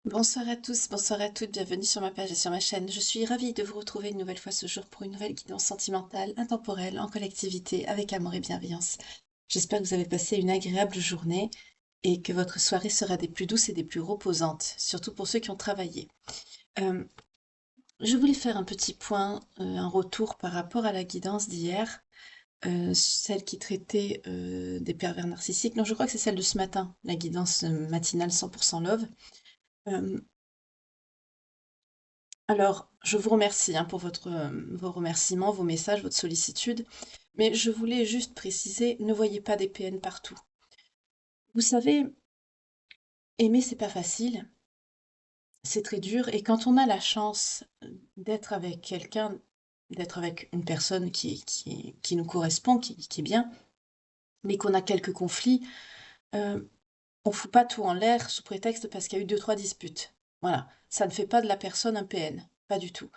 Bonsoir à tous, bonsoir à toutes, bienvenue sur ma page et sur ma chaîne. Je suis ravie de vous retrouver une nouvelle fois ce jour pour une nouvelle guidance sentimentale, intemporelle, en collectivité, avec amour et bienveillance. J'espère que vous avez passé une agréable journée et que votre soirée sera des plus douces et des plus reposantes, surtout pour ceux qui ont travaillé. Euh, je voulais faire un petit point, un retour par rapport à la guidance d'hier, celle qui traitait des pervers narcissiques. Non, je crois que c'est celle de ce matin, la guidance matinale 100% Love. Euh, Alors, je vous remercie hein, pour vos remerciements, vos messages, votre sollicitude, mais je voulais juste préciser, ne voyez pas des PN partout. Vous savez, aimer, c'est pas facile, c'est très dur, et quand on a la chance d'être avec quelqu'un, d'être avec une personne qui nous correspond, qui est bien, mais qu'on a quelques conflits, euh, on fout pas tout en l'air sous prétexte parce qu'il y a eu deux, trois disputes. Voilà, ça ne fait pas de la personne un PN, pas du tout.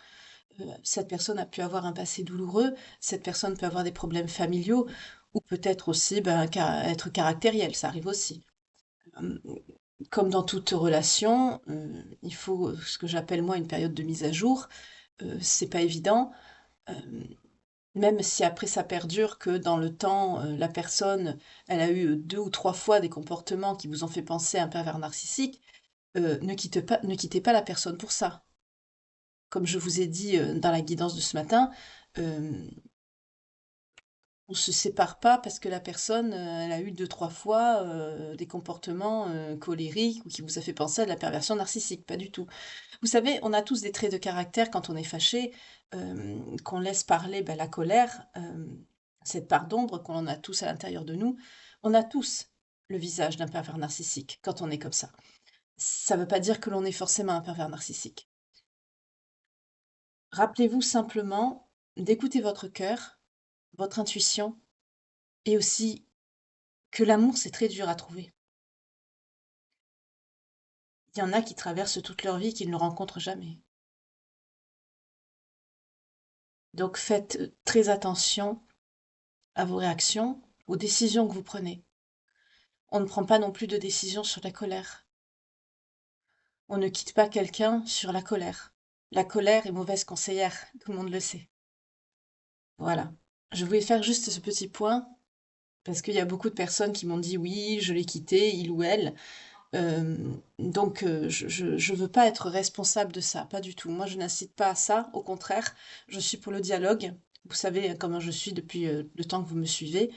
Cette personne a pu avoir un passé douloureux, cette personne peut avoir des problèmes familiaux, ou peut-être aussi être caractériel, ça arrive aussi. Euh, Comme dans toute relation, il faut ce que j'appelle moi une période de mise à jour. C'est pas évident, euh, même si après ça perdure que dans le temps, la personne, elle a eu deux ou trois fois des comportements qui vous ont fait penser à un pervers narcissique, ne quittez pas la personne pour ça. Comme je vous ai dit dans la guidance de ce matin, euh, on se sépare pas parce que la personne, elle a eu deux trois fois, des comportements, colériques ou qui vous a fait penser à de la perversion narcissique, pas du tout. Vous savez, on a tous des traits de caractère quand on est fâché, qu'on laisse parler, bah, la colère, cette part d'ombre qu'on a tous à l'intérieur de nous. On a tous le visage d'un pervers narcissique quand on est comme ça. Ça veut pas dire que l'on est forcément un pervers narcissique. Rappelez-vous simplement d'écouter votre cœur, votre intuition et aussi que l'amour, c'est très dur à trouver. Il y en a qui traversent toute leur vie et qui ne le rencontrent jamais. Donc faites très attention à vos réactions, aux décisions que vous prenez. On ne prend pas non plus de décision sur la colère. On ne quitte pas quelqu'un sur la colère. La colère est mauvaise conseillère, tout le monde le sait. Voilà. Je voulais faire juste ce petit point parce qu'il y a beaucoup de personnes qui m'ont dit oui, je l'ai quitté, il ou elle. Je veux pas être responsable de ça, pas du tout. Moi, je n'incite pas à ça, au contraire, je suis pour le dialogue. Vous savez comment je suis depuis le temps que vous me suivez.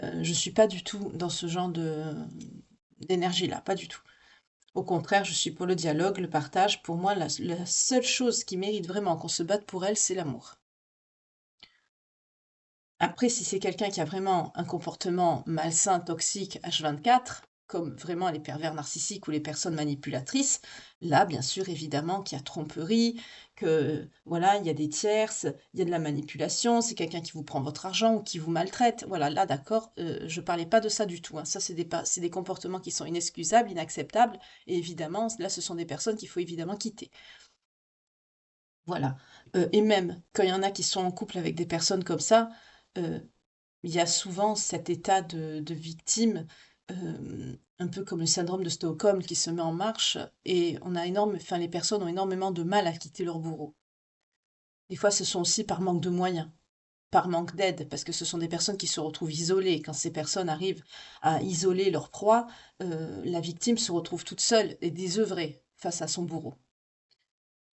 Je suis pas du tout dans ce genre d'énergie-là, pas du tout. Au contraire, je suis pour le dialogue, le partage. Pour moi, la seule chose qui mérite vraiment qu'on se batte pour elle, c'est l'amour. Après, si c'est quelqu'un qui a vraiment un comportement malsain, toxique, H24, comme vraiment les pervers narcissiques ou les personnes manipulatrices, là, bien sûr, évidemment, qu'il y a tromperie, que voilà, il y a des tierces, il y a de la manipulation, c'est quelqu'un qui vous prend votre argent ou qui vous maltraite. Voilà, là, d'accord, je parlais pas de ça du tout, hein. Ça, c'est des comportements qui sont inexcusables, inacceptables, et évidemment, là, ce sont des personnes qu'il faut évidemment quitter. Voilà. Et même quand il y en a qui sont en couple avec des personnes comme ça, euh, il y a souvent cet état de victime, un peu comme le syndrome de Stockholm qui se met en marche et enfin, les personnes ont énormément de mal à quitter leur bourreau. Des fois, ce sont aussi par manque de moyens, par manque d'aide, parce que ce sont des personnes qui se retrouvent isolées. Quand ces personnes arrivent à isoler leur proie, la victime se retrouve toute seule et désœuvrée face à son bourreau.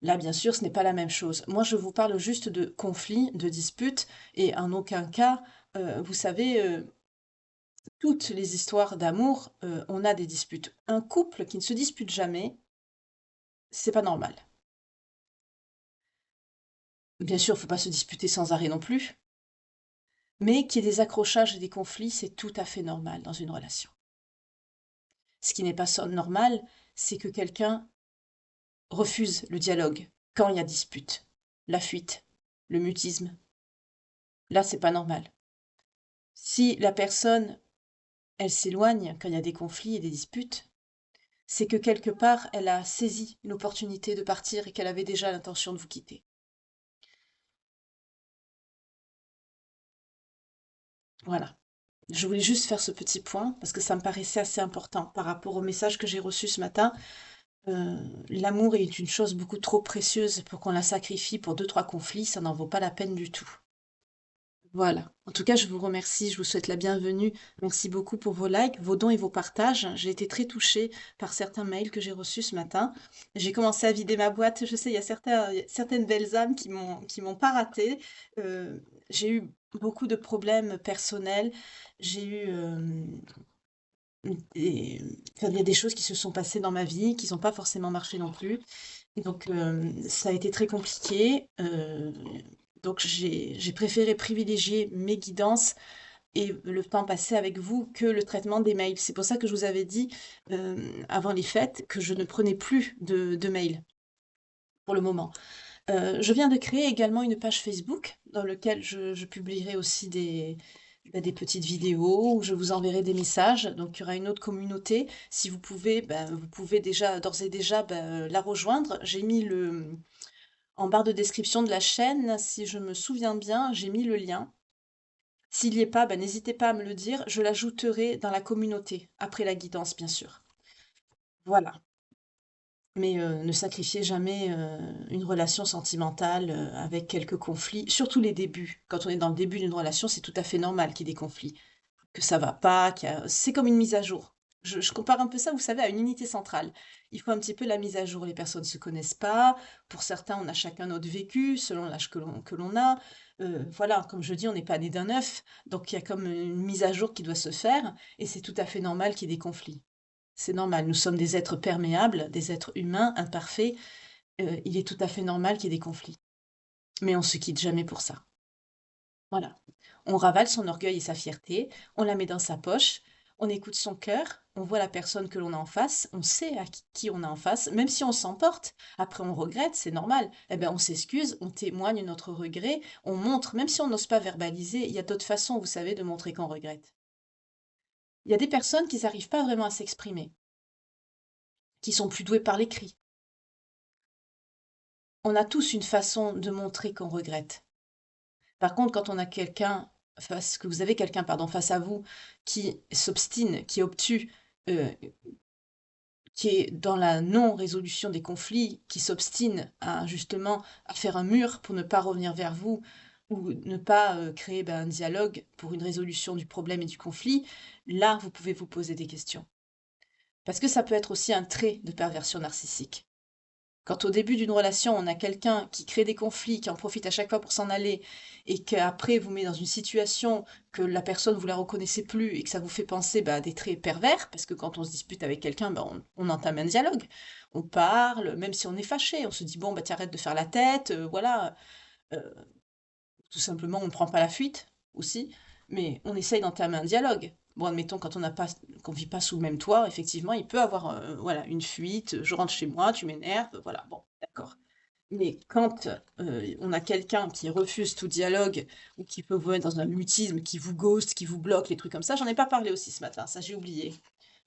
Là, bien sûr, ce n'est pas la même chose. Moi, je vous parle juste de conflits, de disputes, et en aucun cas, vous savez, toutes les histoires d'amour, on a des disputes. Un couple qui ne se dispute jamais, c'est pas normal. Bien sûr, il ne faut pas se disputer sans arrêt non plus, mais qu'il y ait des accrochages et des conflits, c'est tout à fait normal dans une relation. Ce qui n'est pas normal, c'est que quelqu'un refuse le dialogue quand il y a dispute, la fuite, le mutisme. Là, c'est pas normal. Si la personne, elle s'éloigne quand il y a des conflits et des disputes, c'est que quelque part, elle a saisi l'opportunité de partir et qu'elle avait déjà l'intention de vous quitter. Voilà. Je voulais juste faire ce petit point parce que ça me paraissait assez important par rapport au message que j'ai reçu ce matin. L'amour est une chose beaucoup trop précieuse pour qu'on la sacrifie pour deux, trois conflits, ça n'en vaut pas la peine du tout. Voilà. En tout cas, je vous remercie, je vous souhaite la bienvenue. Merci beaucoup pour vos likes, vos dons et vos partages. J'ai été très touchée par certains mails que j'ai reçus ce matin. J'ai commencé à vider ma boîte. Je sais, il y a certaines belles âmes qui m'ont pas ratée. Euh, j'ai eu beaucoup de problèmes personnels. J'ai eu des- enfin, il y a des choses qui se sont passées dans ma vie qui n'ont pas forcément marché non plus. Et donc, ça a été très compliqué. Donc, j'ai préféré privilégier mes guidances et le temps passé avec vous que le traitement des mails. C'est pour ça que je vous avais dit avant les fêtes que je ne prenais plus de mails pour le moment. Je viens de créer également une page Facebook dans laquelle je publierai aussi des petites vidéos où je vous enverrai des messages. Donc il y aura une autre communauté. Si vous pouvez, vous pouvez déjà d'ores et déjà la rejoindre. J'ai mis en barre de description de la chaîne, si je me souviens bien, j'ai mis le lien. S'il n'y est pas, n'hésitez pas à me le dire. Je l'ajouterai dans la communauté, après la guidance, bien sûr. Voilà. Mais ne sacrifiez jamais une relation sentimentale avec quelques conflits, surtout les débuts. Quand on est dans le début d'une relation, c'est tout à fait normal qu'il y ait des conflits, que ça va pas, c'est comme une mise à jour. Je compare un peu ça, vous savez, à une unité centrale. Il faut un petit peu la mise à jour. Les personnes ne se connaissent pas. Pour certains, on a chacun notre vécu, selon l'âge que l'on a. Voilà, comme je dis, on n'est pas né d'un œuf. Donc il y a comme une mise à jour qui doit se faire. Et c'est tout à fait normal qu'il y ait des conflits. C'est normal, nous sommes des êtres perméables, des êtres humains, imparfaits. Il est tout à fait normal qu'il y ait des conflits. Mais on se quitte jamais pour ça. Voilà. On ravale son orgueil et sa fierté, on la met dans sa poche, on écoute son cœur, on voit la personne que l'on a en face, on sait à qui on a en face, même si on s'emporte. Après, on regrette, c'est normal. Eh bien, on s'excuse, on témoigne notre regret, on montre, même si on n'ose pas verbaliser, il y a d'autres façons, vous savez, de montrer qu'on regrette. Il y a des personnes qui n'arrivent pas vraiment à s'exprimer, qui sont plus douées par l'écrit. On a tous une façon de montrer qu'on regrette. Par contre, quand on a que vous avez quelqu'un, pardon, face à vous qui s'obstine, qui est obtus, euh, qui est dans la non-résolution des conflits, qui s'obstine à justement à faire un mur pour ne pas revenir vers vous ou ne pas créer un dialogue pour une résolution du problème et du conflit, là, vous pouvez vous poser des questions. Parce que ça peut être aussi un trait de perversion narcissique. Quand au début d'une relation, on a quelqu'un qui crée des conflits, qui en profite à chaque fois pour s'en aller, et qu'après vous met dans une situation que la personne vous la reconnaissez plus et que ça vous fait penser à des traits pervers, parce que quand on se dispute avec quelqu'un, on entame un dialogue, on parle, même si on est fâché, on se dit bon t'arrêtes de faire la tête, voilà, euh, tout simplement on ne prend pas la fuite aussi, mais on essaye d'entamer un dialogue. Bon, admettons, quand qu'on vit pas sous le même toit, effectivement, il peut avoir, voilà, une fuite. Je rentre chez moi, tu m'énerves, voilà. Bon, d'accord. Mais quand on a quelqu'un qui refuse tout dialogue ou qui peut vous mettre dans un mutisme, qui vous ghost, qui vous bloque, les trucs comme ça, j'en ai pas parlé aussi ce matin, ça j'ai oublié.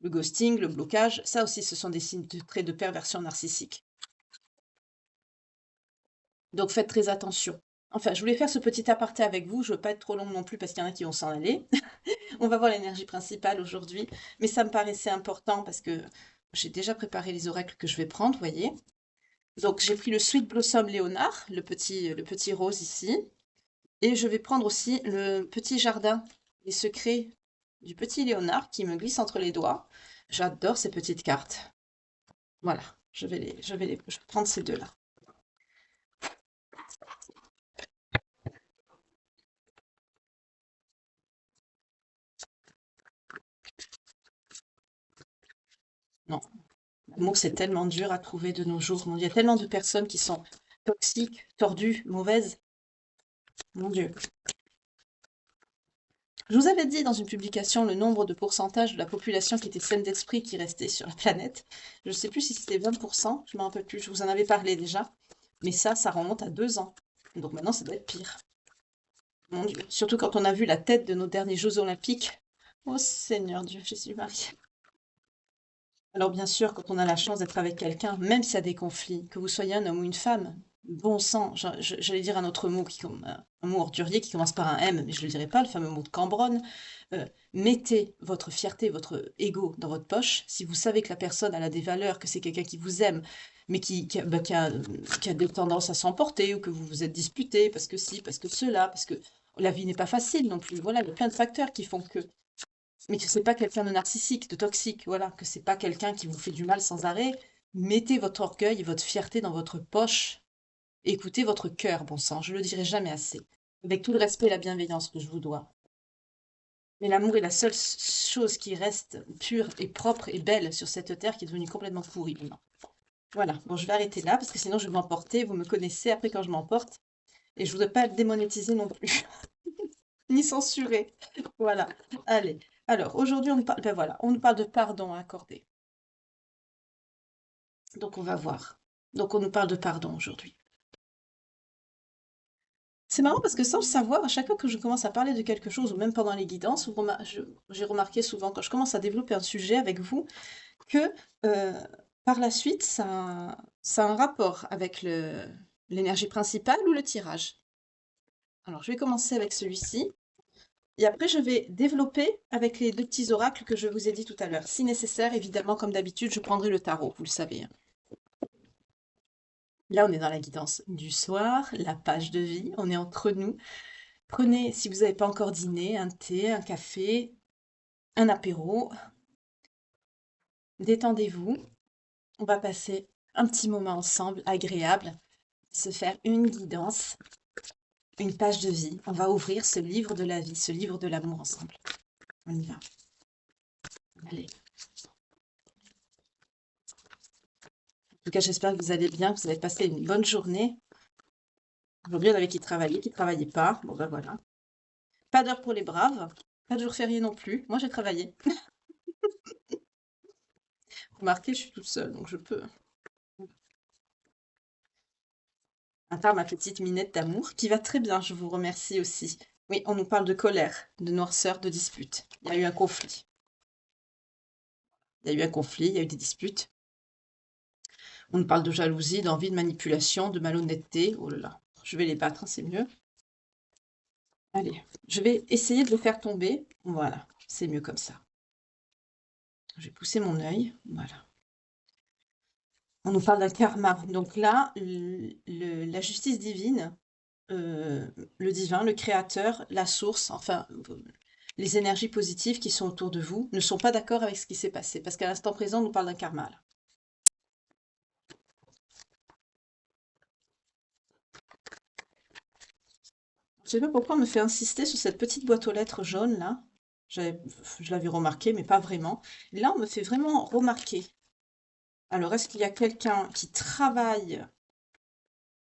Le ghosting, le blocage, ça aussi, ce sont des signes de traits de perversion narcissique. Donc faites très attention. Enfin, je voulais faire ce petit aparté avec vous, je veux pas être trop longue non plus parce qu'il y en a qui vont s'en aller. On va voir l'énergie principale aujourd'hui, mais ça me paraissait important parce que j'ai déjà préparé les oracles que je vais prendre, vous voyez. Donc j'ai pris le Sweet Blossom Léonard, le petit rose ici, et je vais prendre aussi le petit jardin, les secrets du petit Léonard qui me glisse entre les doigts. J'adore ces petites cartes. Voilà, je vais prendre ces deux-là. Non, l'amour c'est tellement dur à trouver de nos jours. Il y a tellement de personnes qui sont toxiques, tordues, mauvaises. Mon Dieu. Je vous avais dit dans une publication le nombre de pourcentage de la population qui était saine d'esprit qui restait sur la planète. Je ne sais plus si c'était 20%, je ne me rappelle plus, je vous en avais parlé déjà. Mais ça remonte à 2 ans. Donc maintenant, ça doit être pire. Mon Dieu. Surtout quand on a vu la tête de nos derniers Jeux Olympiques. Oh Seigneur Dieu, Jésus-Marie. Alors bien sûr, quand on a la chance d'être avec quelqu'un, même s'il y a des conflits, que vous soyez un homme ou une femme, bon sang, j'allais dire un autre mot, un mot ordurier qui commence par un M, mais je ne le dirai pas, le fameux mot de Cambronne. Mettez votre fierté, votre ego dans votre poche. Si vous savez que la personne elle a des valeurs, que c'est quelqu'un qui vous aime, mais qui a des tendances à s'emporter, ou que vous vous êtes disputé parce que si, parce que cela, parce que la vie n'est pas facile non plus. Voilà, il y a plein de facteurs qui font que. Mais que c'est pas quelqu'un de narcissique, de toxique, voilà, que c'est pas quelqu'un qui vous fait du mal sans arrêt. Mettez votre orgueil et votre fierté dans votre poche. Écoutez votre cœur, bon sang, je le dirai jamais assez. Avec tout le respect et la bienveillance que je vous dois. Mais l'amour est la seule chose qui reste pure et propre et belle sur cette terre qui est devenue complètement pourrie maintenant. Voilà, bon, je vais arrêter là parce que sinon je vais m'emporter. Vous me connaissez après quand je m'emporte. Et je voudrais pas être démonétisée non plus, ni censurée. Voilà, allez. Alors, aujourd'hui, on nous parle, ben voilà, on nous parle de pardon à accorder. Donc, on va voir. Donc, on nous parle de pardon aujourd'hui. C'est marrant parce que sans le savoir, à chaque fois que je commence à parler de quelque chose, ou même pendant les guidances, j'ai remarqué souvent quand je commence à développer un sujet avec vous, que par la suite, ça a un rapport avec l'énergie principale ou le tirage. Alors, je vais commencer avec celui-ci. Et après, je vais développer avec les deux petits oracles que je vous ai dit tout à l'heure. Si nécessaire, évidemment, comme d'habitude, je prendrai le tarot, vous le savez, hein. Là, on est dans la guidance du soir, la page de vie, on est entre nous. Prenez, si vous n'avez pas encore dîné, un thé, un café, un apéro. Détendez-vous. On va passer un petit moment ensemble, agréable, se faire une guidance, une page de vie. On va ouvrir ce livre de la vie, ce livre de l'amour ensemble. On y va. Allez. En tout cas, j'espère que vous allez bien, que vous avez passé une bonne journée. Aujourd'hui, on avait qui travaillait pas. Bon, ben voilà. Pas d'heure pour les braves. Pas de jour férié non plus. Moi, j'ai travaillé. Remarquez, je suis toute seule, donc je peux. À part ma petite minette d'amour, qui va très bien, je vous remercie aussi. Oui, on nous parle de colère, de noirceur, de dispute. Il y a eu un conflit. Il y a eu un conflit, il y a eu des disputes. On nous parle de jalousie, d'envie, de manipulation, de malhonnêteté. Oh là là, je vais les battre, hein, c'est mieux. Allez, je vais essayer de le faire tomber. Voilà, c'est mieux comme ça. Je vais pousser mon œil. Voilà. On nous parle d'un karma. Donc là, la justice divine, le divin, le créateur, la source, enfin, les énergies positives qui sont autour de vous ne sont pas d'accord avec ce qui s'est passé. Parce qu'à l'instant présent, on nous parle d'un karma. Là. Je sais pas pourquoi on me fait insister sur cette petite boîte aux lettres jaune là. Je l'avais remarqué, mais pas vraiment. Là, on me fait vraiment remarquer. Alors, est-ce qu'il y a quelqu'un qui travaille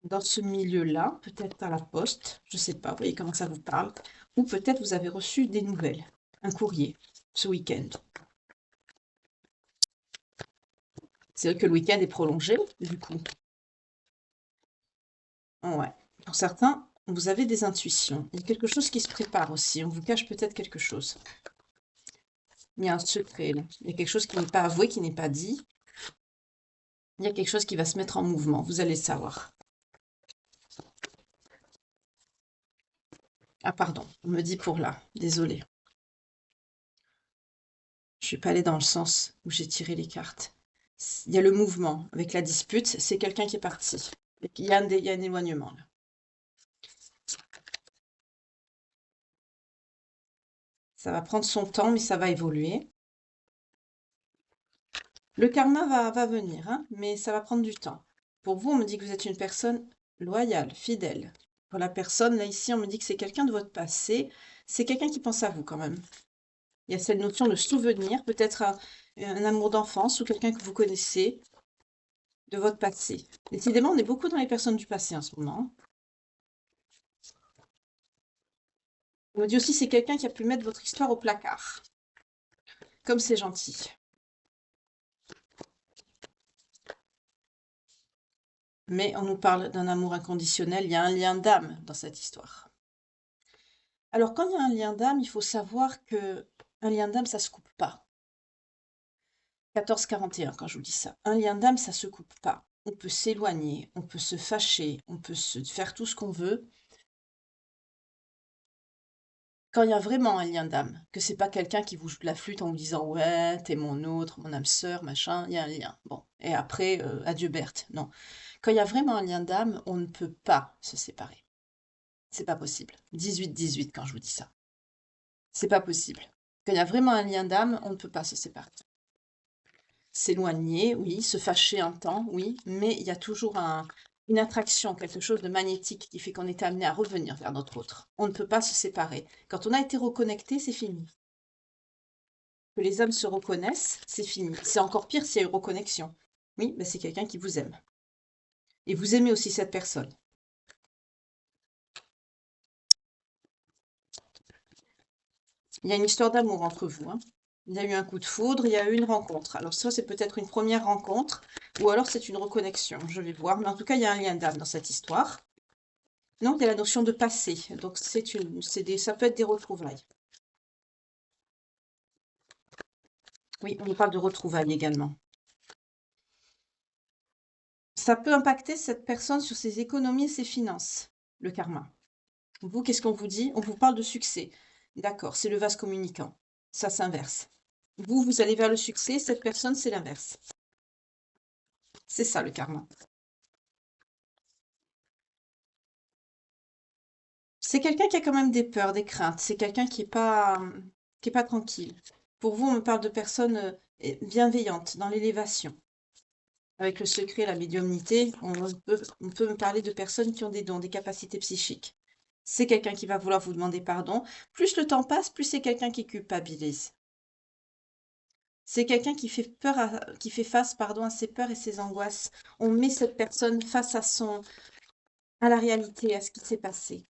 dans ce milieu-là, peut-être à la poste, je ne sais pas, vous voyez comment ça vous parle, ou peut-être vous avez reçu des nouvelles, un courrier, ce week-end. C'est vrai que le week-end est prolongé, du coup. Ouais. Pour certains, vous avez des intuitions. Il y a quelque chose qui se prépare aussi. On vous cache peut-être quelque chose. Il y a un secret, là. Il y a quelque chose qui n'est pas avoué, qui n'est pas dit. Il y a quelque chose qui va se mettre en mouvement. Vous allez le savoir. Ah, pardon. On me dit pour là. Désolée. Je suis pas allée dans le sens où j'ai tiré les cartes. Il y a le mouvement. Avec la dispute, c'est quelqu'un qui est parti. Il y a un éloignement, là. Ça va prendre son temps, mais ça va évoluer. Le karma va venir, hein, mais ça va prendre du temps. Pour vous, on me dit que vous êtes une personne loyale, fidèle. Pour la personne, là, ici, on me dit que c'est quelqu'un de votre passé. C'est quelqu'un qui pense à vous, quand même. Il y a cette notion de souvenir, peut-être un amour d'enfance ou quelqu'un que vous connaissez de votre passé. Décidément, on est beaucoup dans les personnes du passé en ce moment. On me dit aussi que c'est quelqu'un qui a pu mettre votre histoire au placard. Comme c'est gentil. Mais on nous parle d'un amour inconditionnel. Il y a un lien d'âme dans cette histoire. Alors, quand il y a un lien d'âme, il faut savoir que un lien d'âme, ça se coupe pas. 1441, quand je vous dis ça. Un lien d'âme, ça se coupe pas. on peut s'éloigner, on peut se fâcher, on peut se faire tout ce qu'on veut. Quand il y a vraiment un lien d'âme, que c'est pas quelqu'un qui vous joue de la flûte en vous disant ouais, t'es mon autre, mon âme sœur, machin, il y a un lien. Bon, et après, adieu Berthe. Non. Quand il y a vraiment un lien d'âme, on ne peut pas se séparer. C'est pas possible. 18-18 quand je vous dis ça. C'est pas possible. Quand il y a vraiment un lien d'âme, on ne peut pas se séparer. S'éloigner, oui, se fâcher un temps, oui, mais il y a toujours une attraction, quelque chose de magnétique qui fait qu'on est amené à revenir vers notre autre. On ne peut pas se séparer. Quand on a été reconnecté, c'est fini. Que les âmes se reconnaissent, c'est fini. C'est encore pire s'il y a eu reconnexion. Oui, mais c'est quelqu'un qui vous aime. Et vous aimez aussi cette personne. Il y a une histoire d'amour entre vous, hein. Il y a eu un coup de foudre, il y a eu une rencontre. Alors ça, c'est peut-être une première rencontre, ou alors c'est une reconnexion, je vais voir. Mais en tout cas, il y a un lien d'âme dans cette histoire. Non, il y a la notion de passé. Donc ça peut être des retrouvailles. Oui, on parle de retrouvailles également. Ça peut impacter cette personne sur ses économies et ses finances, le karma. Vous, qu'est-ce qu'on vous dit? On vous parle de succès. D'accord, c'est le vase communicant. Ça s'inverse. Vous, vous allez vers le succès, cette personne, c'est l'inverse. C'est ça le karma. C'est quelqu'un qui a quand même des peurs, des craintes. C'est quelqu'un qui est pas tranquille. Pour vous, on me parle de personnes bienveillantes, dans l'élévation. Avec le secret et la médiumnité, on peut me parler de personnes qui ont des dons, des capacités psychiques. C'est quelqu'un qui va vouloir vous demander pardon. Plus le temps passe, plus c'est quelqu'un qui culpabilise. C'est quelqu'un qui fait qui fait face, pardon, à ses peurs et ses angoisses. On met cette personne face à la réalité, à ce qui s'est passé.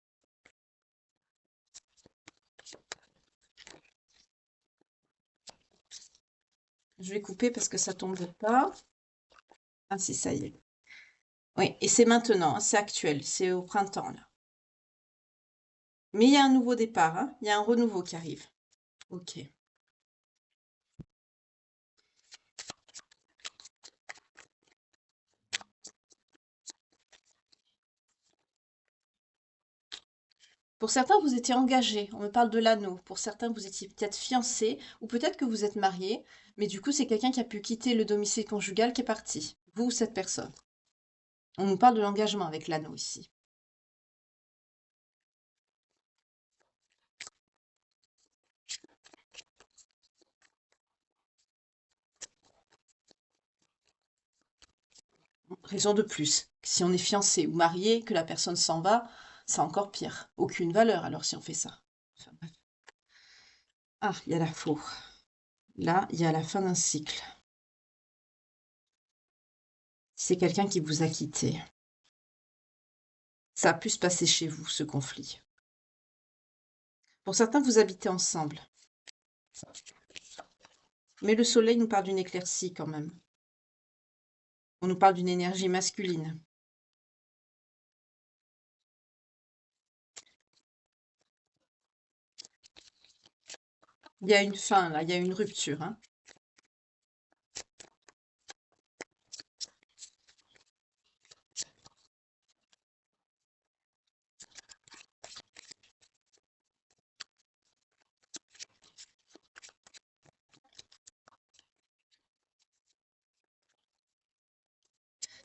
Je vais couper parce que ça tombe pas. Ah si, ça y est. Oui, et c'est maintenant, hein, c'est actuel, c'est au printemps là. Mais il y a un nouveau départ, hein, il y a un renouveau qui arrive. Ok. Pour certains, vous étiez engagés. On me parle de l'anneau. Pour certains, vous étiez peut-être fiancés ou peut-être que vous êtes mariés. Mais du coup, c'est quelqu'un qui a pu quitter le domicile conjugal qui est parti. Vous ou cette personne. On nous parle de l'engagement avec l'anneau ici. Raison de plus. Si on est fiancé ou marié, que la personne s'en va, c'est encore pire. Aucune valeur alors si on fait ça. Enfin, bref. Ah, il y a la faux. Là, il y a la fin d'un cycle. C'est quelqu'un qui vous a quitté. Ça a pu se passer chez vous, ce conflit. Pour certains, vous habitez ensemble. Mais le soleil nous parle d'une éclaircie quand même. On nous parle d'une énergie masculine. Il y a une fin là, il y a une rupture, hein.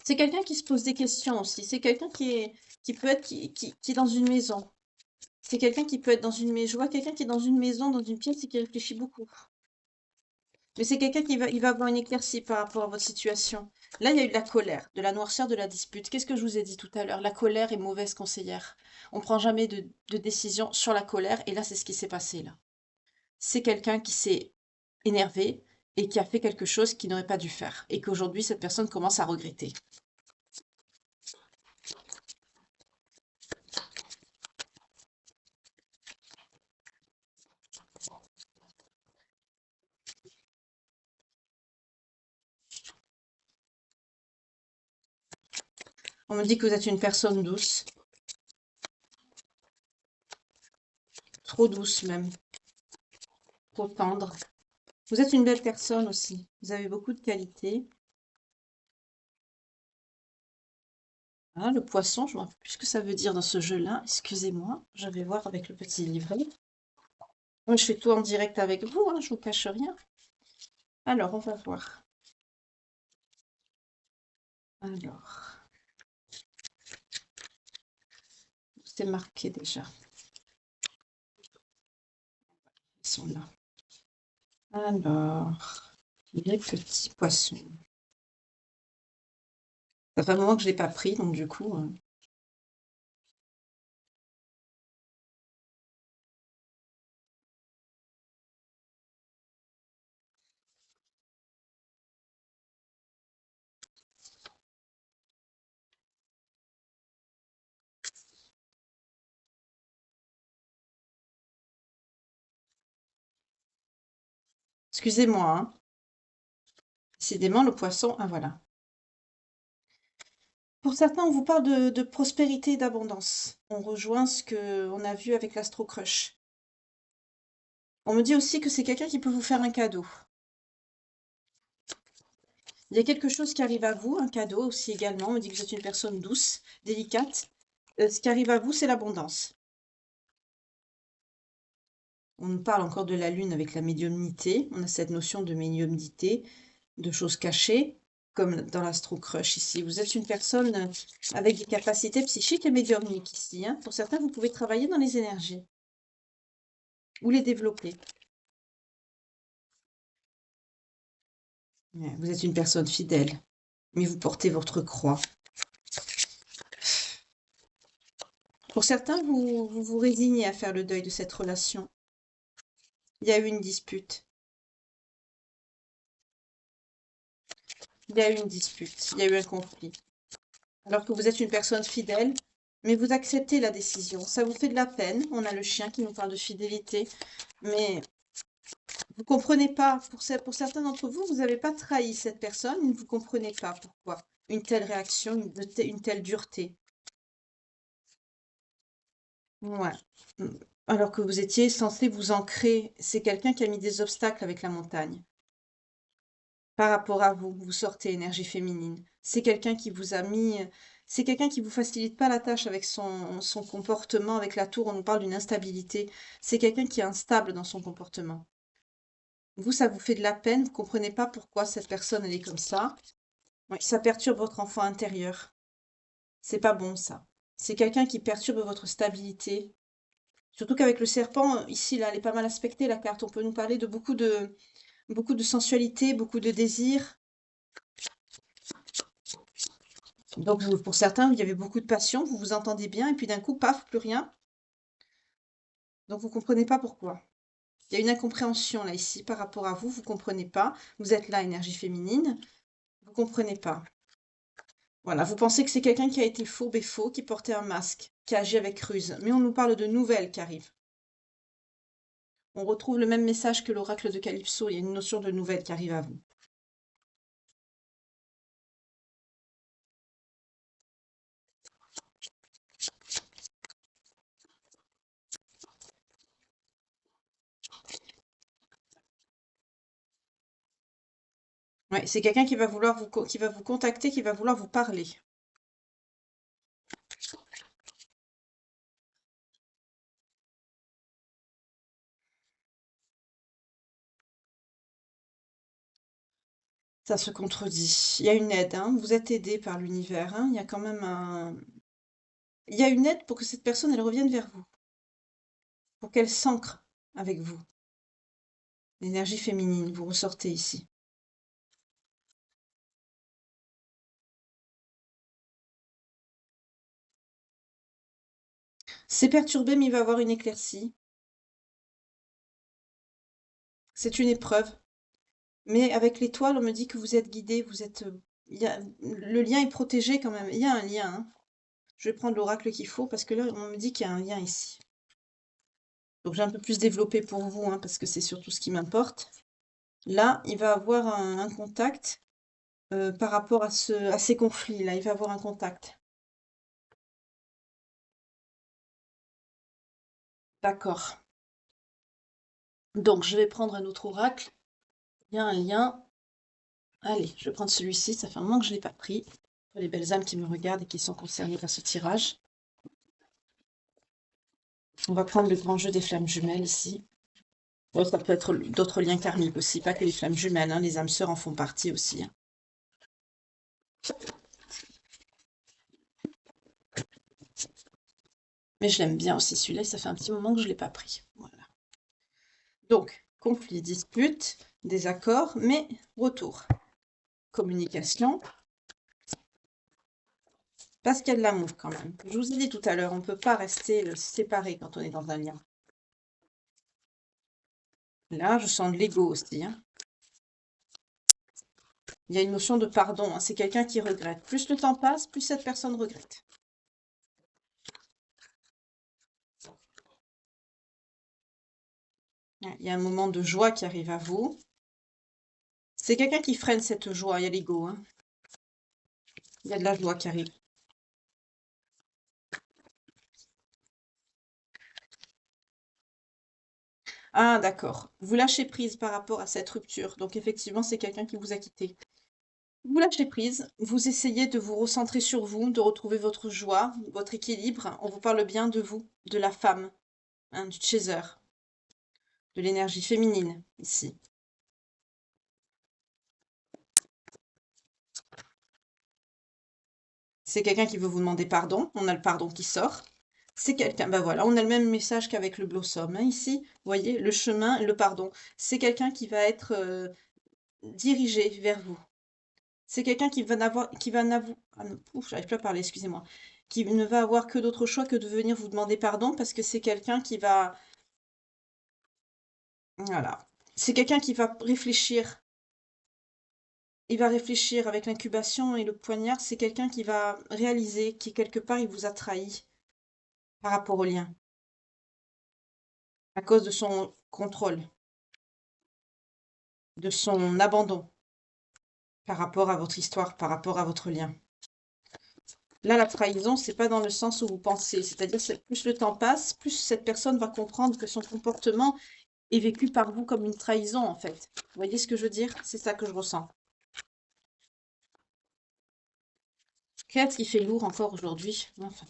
C'est quelqu'un qui se pose des questions aussi. C'est quelqu'un qui peut être qui est dans une maison. C'est quelqu'un qui peut être dans une maison. Je vois quelqu'un qui est dans une maison, dans une pièce et qui réfléchit beaucoup. Mais c'est quelqu'un il va avoir une éclaircie par rapport à votre situation. Là, il y a eu de la colère, de la noirceur, de la dispute. Qu'est-ce que je vous ai dit tout à l'heure? La colère est mauvaise conseillère. On prend jamais de décision sur la colère. Et là, c'est ce qui s'est passé là. C'est quelqu'un qui s'est énervé et qui a fait quelque chose qu'il n'aurait pas dû faire. Et qu'aujourd'hui, cette personne commence à regretter. On me dit que vous êtes une personne douce, trop douce même, trop tendre. Vous êtes une belle personne aussi. Vous avez beaucoup de qualités. Ah, le poisson, je ne me rappelle plus ce que ça veut dire dans ce jeu-là. Excusez-moi, je vais voir avec le petit livret. Moi, je fais tout en direct avec vous, hein, je vous cache rien. Alors, on va voir. Alors, c'est marqué déjà. Ils sont là. Alors, les petits poissons. Ça fait un moment que je ne l'ai pas pris, donc du coup... Excusez-moi, hein. Décidément, le poisson... Ah, voilà. Pour certains, on vous parle de prospérité et d'abondance. On rejoint ce qu'on a vu avec l'Astro Crush. On me dit aussi que c'est quelqu'un qui peut vous faire un cadeau. Il y a quelque chose qui arrive à vous, un cadeau aussi également. On me dit que vous êtes une personne douce, délicate. Ce qui arrive à vous, c'est l'abondance. On nous parle encore de la lune avec la médiumnité. On a cette notion de médiumnité, de choses cachées, comme dans l'Astro Crush ici. Vous êtes une personne avec des capacités psychiques et médiumniques ici, hein. Pour certains, vous pouvez travailler dans les énergies ou les développer. Vous êtes une personne fidèle, mais vous portez votre croix. Pour certains, vous vous résignez à faire le deuil de cette relation. Il y a eu une dispute. Il y a eu une dispute. Il y a eu un conflit. Alors que vous êtes une personne fidèle, mais vous acceptez la décision. Ça vous fait de la peine. On a le chien qui nous parle de fidélité, mais vous comprenez pas. Pour certains d'entre vous, vous n'avez pas trahi cette personne. Vous ne comprenez pas pourquoi. Une telle réaction, une telle dureté. Ouais. Alors que vous étiez censé vous ancrer. C'est quelqu'un qui a mis des obstacles avec la montagne. Par rapport à vous, vous sortez énergie féminine. C'est quelqu'un qui vous a mis, c'est quelqu'un qui vous facilite pas la tâche avec son comportement, avec la tour, on nous parle d'une instabilité. C'est quelqu'un qui est instable dans son comportement. Vous, ça vous fait de la peine, vous comprenez pas pourquoi cette personne, elle est comme ça. Oui, ça perturbe votre enfant intérieur. C'est pas bon, ça. C'est quelqu'un qui perturbe votre stabilité. Surtout qu'avec le serpent, ici, là, elle est pas mal aspectée, la carte. On peut nous parler de beaucoup de sensualité, beaucoup de désir. Donc, pour certains, il y avait beaucoup de passion, vous vous entendez bien, et puis d'un coup, paf, plus rien. Donc, vous comprenez pas pourquoi. Il y a une incompréhension là, ici, par rapport à vous, vous comprenez pas. Vous êtes là, énergie féminine, vous comprenez pas. Voilà, vous pensez que c'est quelqu'un qui a été fourbe et faux, qui portait un masque, qui a agi avec ruse. Mais on nous parle de nouvelles qui arrivent. On retrouve le même message que l'oracle de Calypso, il y a une notion de nouvelles qui arrive à vous. Ouais, c'est quelqu'un qui va vouloir qui va vous contacter, qui va vouloir vous parler. Ça se contredit. Il y a une aide, hein. Vous êtes aidé par l'univers, hein. Il y a quand même un... Il y a une aide pour que cette personne, elle revienne vers vous. Pour qu'elle s'ancre avec vous. L'énergie féminine, vous ressortez ici. C'est perturbé, mais il va y avoir une éclaircie. C'est une épreuve. Mais avec l'étoile, on me dit que vous êtes guidé, vous êtes... Le lien est protégé quand même. Il y a un lien, hein. Je vais prendre l'oracle qu'il faut parce que là, on me dit qu'il y a un lien ici. Donc j'ai un peu plus développé pour vous, hein, parce que c'est surtout ce qui m'importe. Là, il va avoir un contact par rapport à ces conflits-là. Il va avoir un contact. D'accord. Donc, je vais prendre un autre oracle. Il y a un lien. Allez, je vais prendre celui-ci. Ça fait un moment que je ne l'ai pas pris. Pour les belles âmes qui me regardent et qui sont concernées par ce tirage. On va prendre le grand jeu des flammes jumelles ici. Bon, ça peut être d'autres liens karmiques aussi, pas que les flammes jumelles, hein, les âmes sœurs en font partie aussi. Hein. Mais je l'aime bien aussi celui-là, ça fait un petit moment que je ne l'ai pas pris. Voilà. Donc, conflit, dispute, désaccord, mais retour. Communication. Parce qu'il y a de l'amour quand même. Je vous ai dit tout à l'heure, on ne peut pas rester séparés quand on est dans un lien. Là, je sens de l'ego aussi. Hein. Il y a une notion de pardon. Hein. C'est quelqu'un qui regrette. Plus le temps passe, plus cette personne regrette. Il y a un moment de joie qui arrive à vous. C'est quelqu'un qui freine cette joie. Il y a l'ego. Hein. Il y a de la joie qui arrive. Ah, d'accord. Vous lâchez prise par rapport à cette rupture. Donc, effectivement, c'est quelqu'un qui vous a quitté. Vous lâchez prise, vous essayez de vous recentrer sur vous, de retrouver votre joie, votre équilibre. On vous parle bien de vous, de la femme, hein, du chaser, de l'énergie féminine, ici. C'est quelqu'un qui veut vous demander pardon. On a le pardon qui sort. C'est quelqu'un, ben voilà, on a le même message qu'avec le blossom. Hein, ici, vous voyez, le chemin, le pardon. C'est quelqu'un qui va être dirigé vers vous. C'est quelqu'un qui va n'avoir, ah non, ouf, j'arrive plus à parler, excusez-moi, qui ne va avoir que d'autre choix que de venir vous demander pardon parce que c'est quelqu'un qui va, voilà, c'est quelqu'un qui va réfléchir. Il va réfléchir avec l'incubation et le poignard. C'est quelqu'un qui va réaliser qui quelque part il vous a trahi par rapport au lien à cause de son contrôle, de son abandon par rapport à votre histoire, par rapport à votre lien. Là, la trahison, c'est pas dans le sens où vous pensez. C'est-à-dire que plus le temps passe, plus cette personne va comprendre que son comportement est vécu par vous comme une trahison, en fait. Vous voyez ce que je veux dire? C'est ça que je ressens. Qu'est-ce qui fait lourd encore aujourd'hui? Enfin.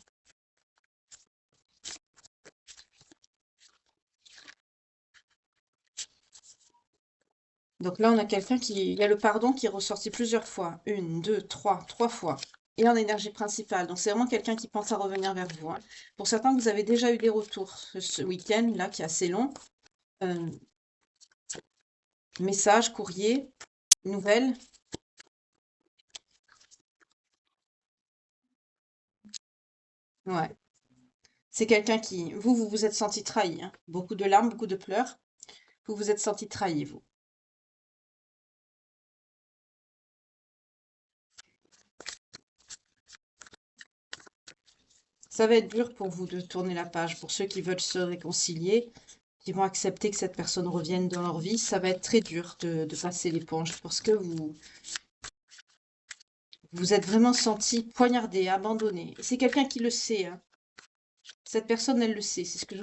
Donc là, on a quelqu'un qui... Il y a le pardon qui est ressorti plusieurs fois. 1, 2, 3 fois. Et en énergie principale. Donc c'est vraiment quelqu'un qui pense à revenir vers vous. Hein. Pour certains, vous avez déjà eu des retours ce week-end, là, qui est assez long. Message, courrier, nouvelles. Ouais. C'est quelqu'un qui... vous vous êtes senti trahi. Hein. Beaucoup de larmes, beaucoup de pleurs. Vous vous êtes senti trahi, vous. Ça va être dur pour vous de tourner la page. Pour ceux qui veulent se réconcilier, qui vont accepter que cette personne revienne dans leur vie, ça va être très dur de passer l'éponge parce que vous êtes vraiment senti poignardé, abandonné. Et c'est quelqu'un qui le sait. Hein. Cette personne, elle le sait. C'est ce que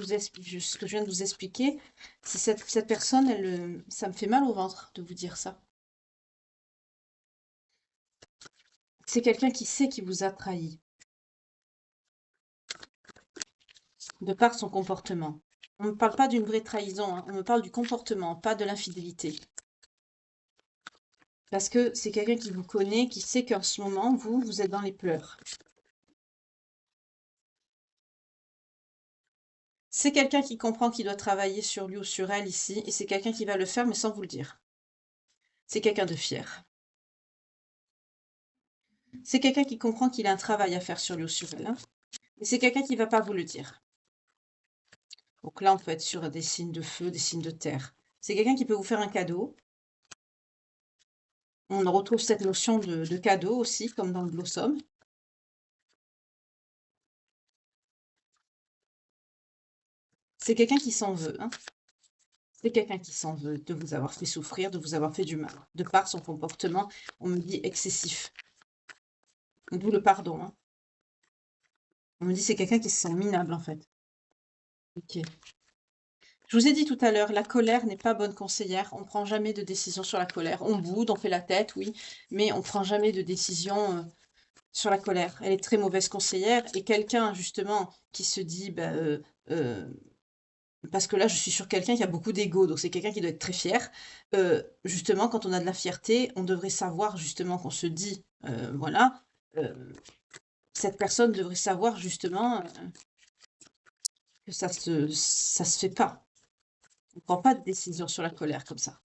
ce que je viens de vous expliquer. C'est cette personne, ça me fait mal au ventre de vous dire ça. C'est quelqu'un qui sait qu'il vous a trahi de par son comportement. On ne me parle pas d'une vraie trahison, hein. On me parle du comportement, pas de l'infidélité. Parce que c'est quelqu'un qui vous connaît, qui sait qu'en ce moment, vous êtes dans les pleurs. C'est quelqu'un qui comprend qu'il doit travailler sur lui ou sur elle ici, et c'est quelqu'un qui va le faire, mais sans vous le dire. C'est quelqu'un de fier. C'est quelqu'un qui comprend qu'il a un travail à faire sur lui ou sur elle, hein. Mais c'est quelqu'un qui ne va pas vous le dire. Donc là, on peut être sur des signes de feu, des signes de terre. C'est quelqu'un qui peut vous faire un cadeau. On retrouve cette notion de cadeau aussi, comme dans le blossom. C'est quelqu'un qui s'en veut, hein. C'est quelqu'un qui s'en veut de vous avoir fait souffrir, de vous avoir fait du mal. De par son comportement, on me dit excessif. D'où le pardon, hein. On me dit c'est quelqu'un qui se sent minable en fait. Ok. Je vous ai dit tout à l'heure, la colère n'est pas bonne conseillère. On ne prend jamais de décision sur la colère. On boude, on fait la tête, oui, mais on ne prend jamais de décision sur la colère. Elle est très mauvaise conseillère et quelqu'un justement qui se dit, parce que là je suis sur quelqu'un qui a beaucoup d'ego, donc c'est quelqu'un qui doit être très fier. Justement, quand on a de la fierté, on devrait savoir justement qu'on se dit, voilà, cette personne devrait savoir justement que ça se fait pas. On prend pas de décision sur la colère comme ça.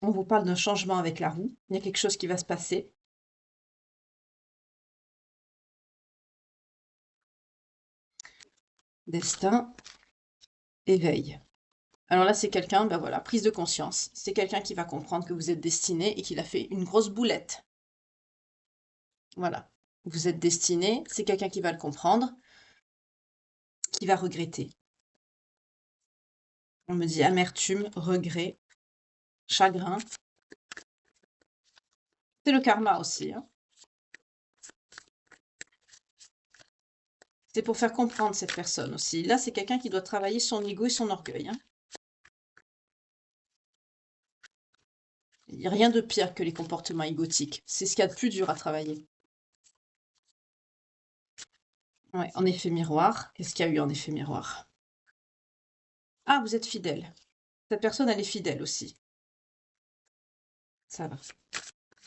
On vous parle d'un changement avec la roue. Il y a quelque chose qui va se passer. Destin, éveil. Alors là, c'est quelqu'un, ben voilà, prise de conscience. C'est quelqu'un qui va comprendre que vous êtes destiné et qu'il a fait une grosse boulette. Voilà. Vous êtes destiné, c'est quelqu'un qui va le comprendre, qui va regretter. On me dit amertume, regret, chagrin. C'est le karma aussi, hein. C'est pour faire comprendre cette personne aussi. Là, c'est quelqu'un qui doit travailler son ego et son orgueil, hein. Il n'y a rien de pire que les comportements égotiques. C'est ce qu'il y a de plus dur à travailler. Ouais, en effet miroir. Qu'est-ce qu'il y a eu en effet miroir? Ah, vous êtes fidèle. Cette personne, elle est fidèle aussi. Ça va.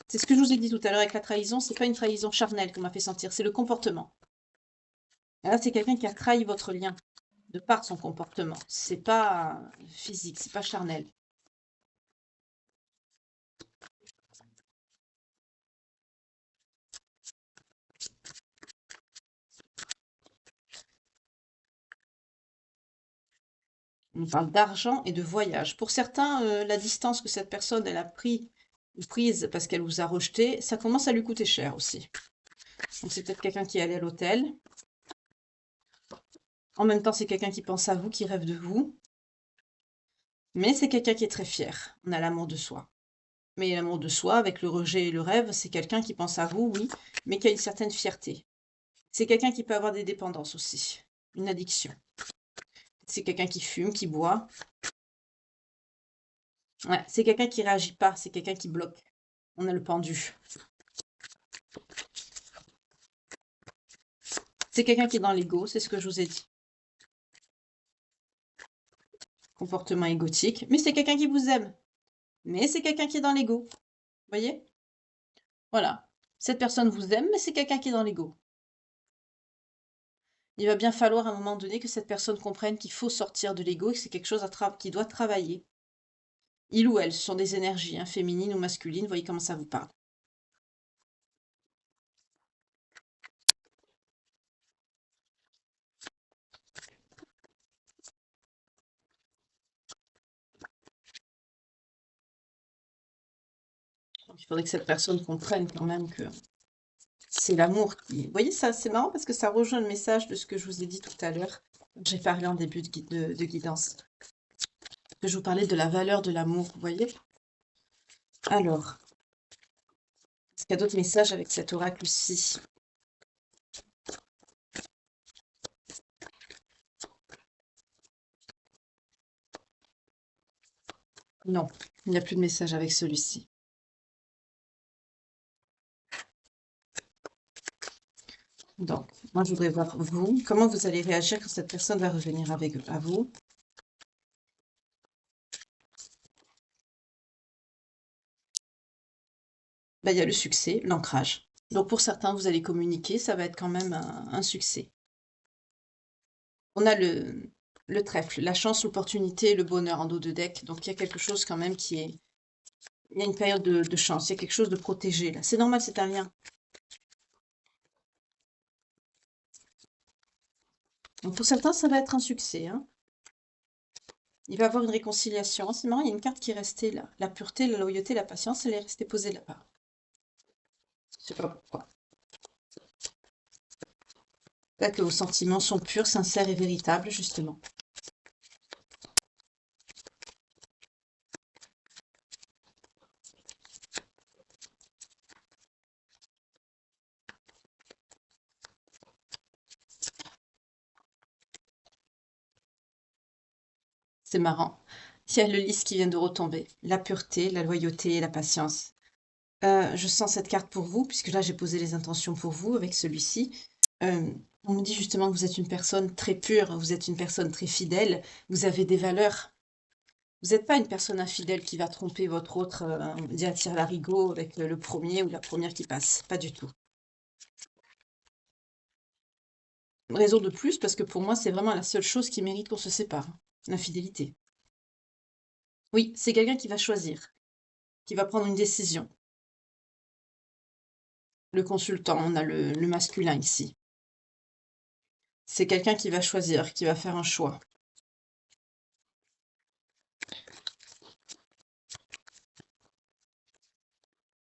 C'est ce que je vous ai dit tout à l'heure avec la trahison. C'est pas une trahison charnelle qu'on m'a fait sentir, c'est le comportement. Et là, c'est quelqu'un qui a trahi votre lien de par son comportement. C'est pas physique, c'est pas charnel. On parle d'argent et de voyage. Pour certains, la distance que cette personne elle a pris ou prise parce qu'elle vous a rejeté, ça commence à lui coûter cher aussi. Donc c'est peut-être quelqu'un qui est allé à l'hôtel. En même temps, c'est quelqu'un qui pense à vous, qui rêve de vous. Mais c'est quelqu'un qui est très fier. On a l'amour de soi. Mais l'amour de soi, avec le rejet et le rêve, c'est quelqu'un qui pense à vous, oui, mais qui a une certaine fierté. C'est quelqu'un qui peut avoir des dépendances aussi, une addiction. C'est quelqu'un qui fume, qui boit. Ouais, c'est quelqu'un qui réagit pas, c'est quelqu'un qui bloque. On a le pendu. C'est quelqu'un qui est dans l'ego, c'est ce que je vous ai dit. Comportement égotique, mais c'est quelqu'un qui vous aime. Mais c'est quelqu'un qui est dans l'ego. Vous voyez? Voilà. Cette personne vous aime, mais c'est quelqu'un qui est dans l'ego. Il va bien falloir à un moment donné que cette personne comprenne qu'il faut sortir de l'ego et que c'est quelque chose qui doit travailler. Il ou elle, ce sont des énergies, hein, féminines ou masculines, voyez comment ça vous parle. Donc il faudrait que cette personne comprenne quand même que c'est l'amour qui... Vous voyez, ça, c'est marrant parce que ça rejoint le message de ce que je vous ai dit tout à l'heure. J'ai parlé en début de guidance. Que je vous parlais de la valeur de l'amour, vous voyez? Alors, est-ce qu'il y a d'autres messages avec cet oracle-ci? Non, il n'y a plus de message avec celui-ci. Donc, moi, je voudrais voir vous, comment vous allez réagir quand cette personne va revenir à vous. Ben, il y a le succès, l'ancrage. Donc, pour certains, vous allez communiquer, ça va être quand même un succès. On a le trèfle, la chance, l'opportunité et le bonheur en dos de deck. Donc, il y a quelque chose quand même qui est... Il y a une période de chance, il y a quelque chose de protégé, là. C'est normal, c'est un lien. Donc, pour certains, ça va être un succès, hein. Il va y avoir une réconciliation. C'est marrant, il y a une carte qui est restée là. La pureté, la loyauté, la patience, elle est restée posée là-bas. Je sais pas pourquoi. Peut-être que vos sentiments sont purs, sincères et véritables, justement. C'est marrant. Il y a le lys qui vient de retomber. La pureté, la loyauté et la patience. Je sens cette carte pour vous, puisque là j'ai posé les intentions pour vous avec celui-ci. On me dit justement que vous êtes une personne très pure, vous êtes une personne très fidèle, vous avez des valeurs. Vous n'êtes pas une personne infidèle qui va tromper votre autre, on dit à tire-larigot avec le premier ou la première qui passe. Pas du tout. Raison de plus, parce que pour moi, c'est vraiment la seule chose qui mérite qu'on se sépare. L'infidélité. Oui, c'est quelqu'un qui va choisir, qui va prendre une décision. Le consultant, on a le masculin ici. C'est quelqu'un qui va choisir, qui va faire un choix.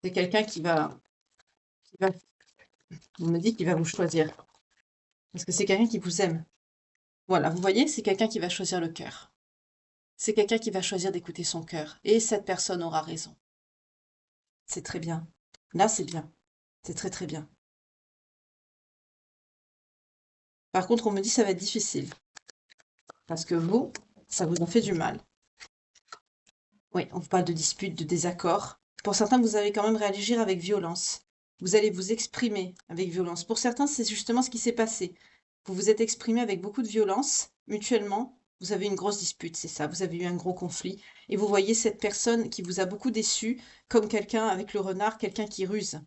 C'est quelqu'un qui va, on me dit qu'il va vous choisir. Parce que c'est quelqu'un qui vous aime. Voilà, vous voyez, c'est quelqu'un qui va choisir le cœur. C'est quelqu'un qui va choisir d'écouter son cœur. Et cette personne aura raison. C'est très bien. Là, c'est bien. C'est très très bien. Par contre, on me dit que ça va être difficile. Parce que vous, ça vous en fait du mal. Oui, on vous parle de disputes, de désaccords. Pour certains, vous allez quand même réagir avec violence. Vous allez vous exprimer avec violence. Pour certains, c'est justement ce qui s'est passé. Vous vous êtes exprimé avec beaucoup de violence, mutuellement. Vous avez une grosse dispute, c'est ça. Vous avez eu un gros conflit. Et vous voyez cette personne qui vous a beaucoup déçu, comme quelqu'un avec le renard, quelqu'un qui ruse,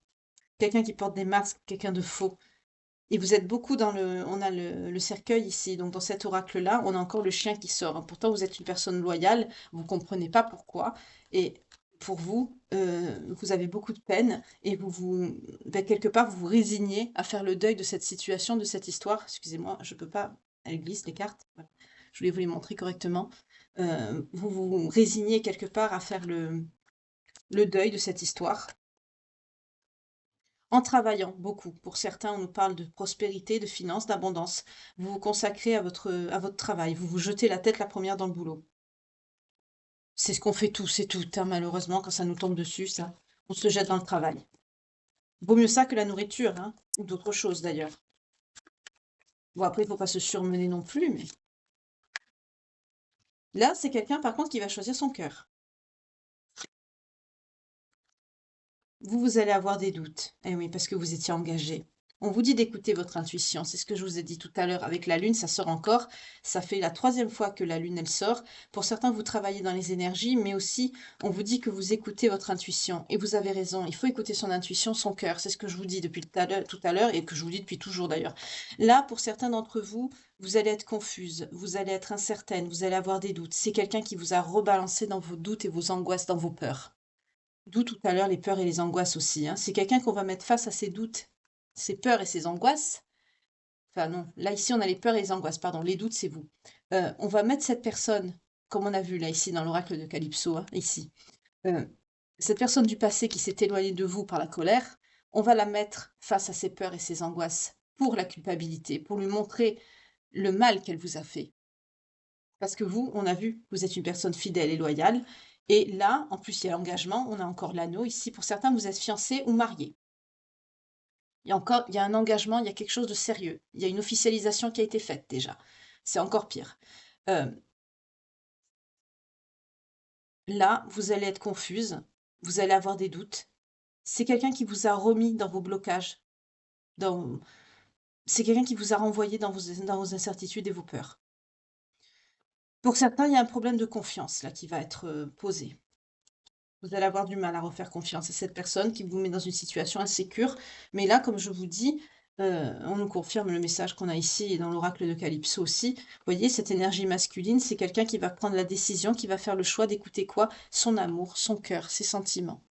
quelqu'un qui porte des masques, quelqu'un de faux. Et vous êtes beaucoup dans le... On a le cercueil ici, donc dans cet oracle-là, on a encore le chien qui sort. Pourtant, vous êtes une personne loyale, vous comprenez pas pourquoi. Et pour vous, vous avez beaucoup de peine et ben, quelque part, vous vous résignez à faire le deuil de cette situation, de cette histoire. Excusez-moi, je peux pas... Elles glissent, les cartes. Voilà. Je voulais vous les montrer correctement. Vous vous résignez quelque part à faire le deuil de cette histoire. En travaillant beaucoup. Pour certains, on nous parle de prospérité, de finances, d'abondance. Vous vous consacrez à votre travail. Vous vous jetez la tête la première dans le boulot. C'est ce qu'on fait tous et toutes, hein, malheureusement, quand ça nous tombe dessus, ça. On se jette dans le travail. Vaut mieux ça que la nourriture, hein, ou d'autres choses d'ailleurs. Bon, après, il ne faut pas se surmener non plus, mais... Là, c'est quelqu'un, par contre, qui va choisir son cœur. Vous allez avoir des doutes. Eh oui, parce que vous étiez engagé. On vous dit d'écouter votre intuition. C'est ce que je vous ai dit tout à l'heure avec la lune, ça sort encore. Ça fait la 3e fois que la lune, elle sort. Pour certains, vous travaillez dans les énergies, mais aussi, on vous dit que vous écoutez votre intuition. Et vous avez raison, il faut écouter son intuition, son cœur. C'est ce que je vous dis depuis tout à l'heure et que je vous dis depuis toujours d'ailleurs. Là, pour certains d'entre vous, vous allez être confuse, vous allez être incertaine, vous allez avoir des doutes. C'est quelqu'un qui vous a rebalancé dans vos doutes et vos angoisses, dans vos peurs. D'où tout à l'heure les peurs et les angoisses aussi, hein. C'est quelqu'un qu'on va mettre face à ses doutes, ses peurs et ses angoisses. Enfin non, là ici on a les peurs et les angoisses, pardon, les doutes c'est vous. On va mettre cette personne, comme on a vu là ici dans l'oracle de Calypso, hein, ici, euh, cette personne du passé qui s'est éloignée de vous par la colère, on va la mettre face à ses peurs et ses angoisses pour la culpabilité, pour lui montrer le mal qu'elle vous a fait. Parce que vous, on a vu, vous êtes une personne fidèle et loyale. Et là, en plus, il y a l'engagement, on a encore l'anneau. Ici, pour certains, vous êtes fiancé ou marié. Il y a un engagement, il y a quelque chose de sérieux. Il y a une officialisation qui a été faite déjà. C'est encore pire. Euh, Là, vous allez être confuse, vous allez avoir des doutes. C'est quelqu'un qui vous a remis dans vos blocages. Dans... C'est quelqu'un qui vous a renvoyé dans vos incertitudes et vos peurs. Pour certains, il y a un problème de confiance là qui va être posé. Vous allez avoir du mal à refaire confiance à cette personne qui vous met dans une situation insécure. Mais là, comme je vous dis, on nous confirme le message qu'on a ici et dans l'oracle de Calypso aussi. Vous voyez, cette énergie masculine, c'est quelqu'un qui va prendre la décision, qui va faire le choix d'écouter quoi? Son amour, son cœur, ses sentiments.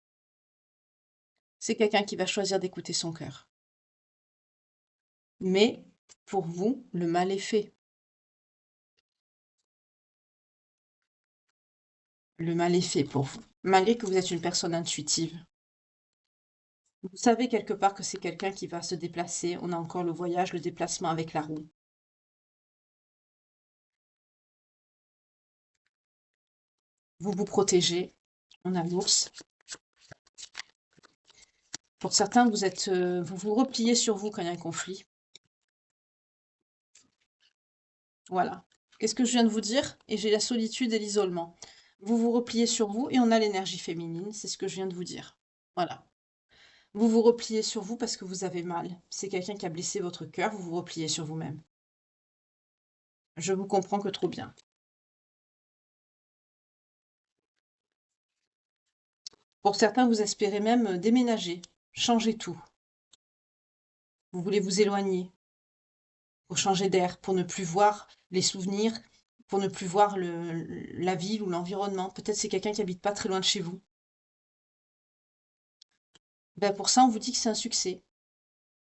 C'est quelqu'un qui va choisir d'écouter son cœur. Mais pour vous, le mal est fait. Le mal est fait pour vous, malgré que vous êtes une personne intuitive. Vous savez quelque part que c'est quelqu'un qui va se déplacer. On a encore le voyage, le déplacement avec la roue. Vous vous protégez. On a l'ours. Pour certains, vous vous repliez sur vous quand il y a un conflit. Voilà. Qu'est-ce que je viens de vous dire? Et j'ai la solitude et l'isolement. Vous vous repliez sur vous et on a l'énergie féminine, c'est ce que je viens de vous dire. Voilà. Vous vous repliez sur vous parce que vous avez mal. C'est quelqu'un qui a blessé votre cœur, vous vous repliez sur vous-même. Je vous comprends que trop bien. Pour certains, vous espérez même déménager, changer tout. Vous voulez vous éloigner pour changer d'air, pour ne plus voir les souvenirs, pour ne plus voir la ville ou l'environnement. Peut-être c'est quelqu'un qui habite pas très loin de chez vous. Ben pour ça, on vous dit que c'est un succès.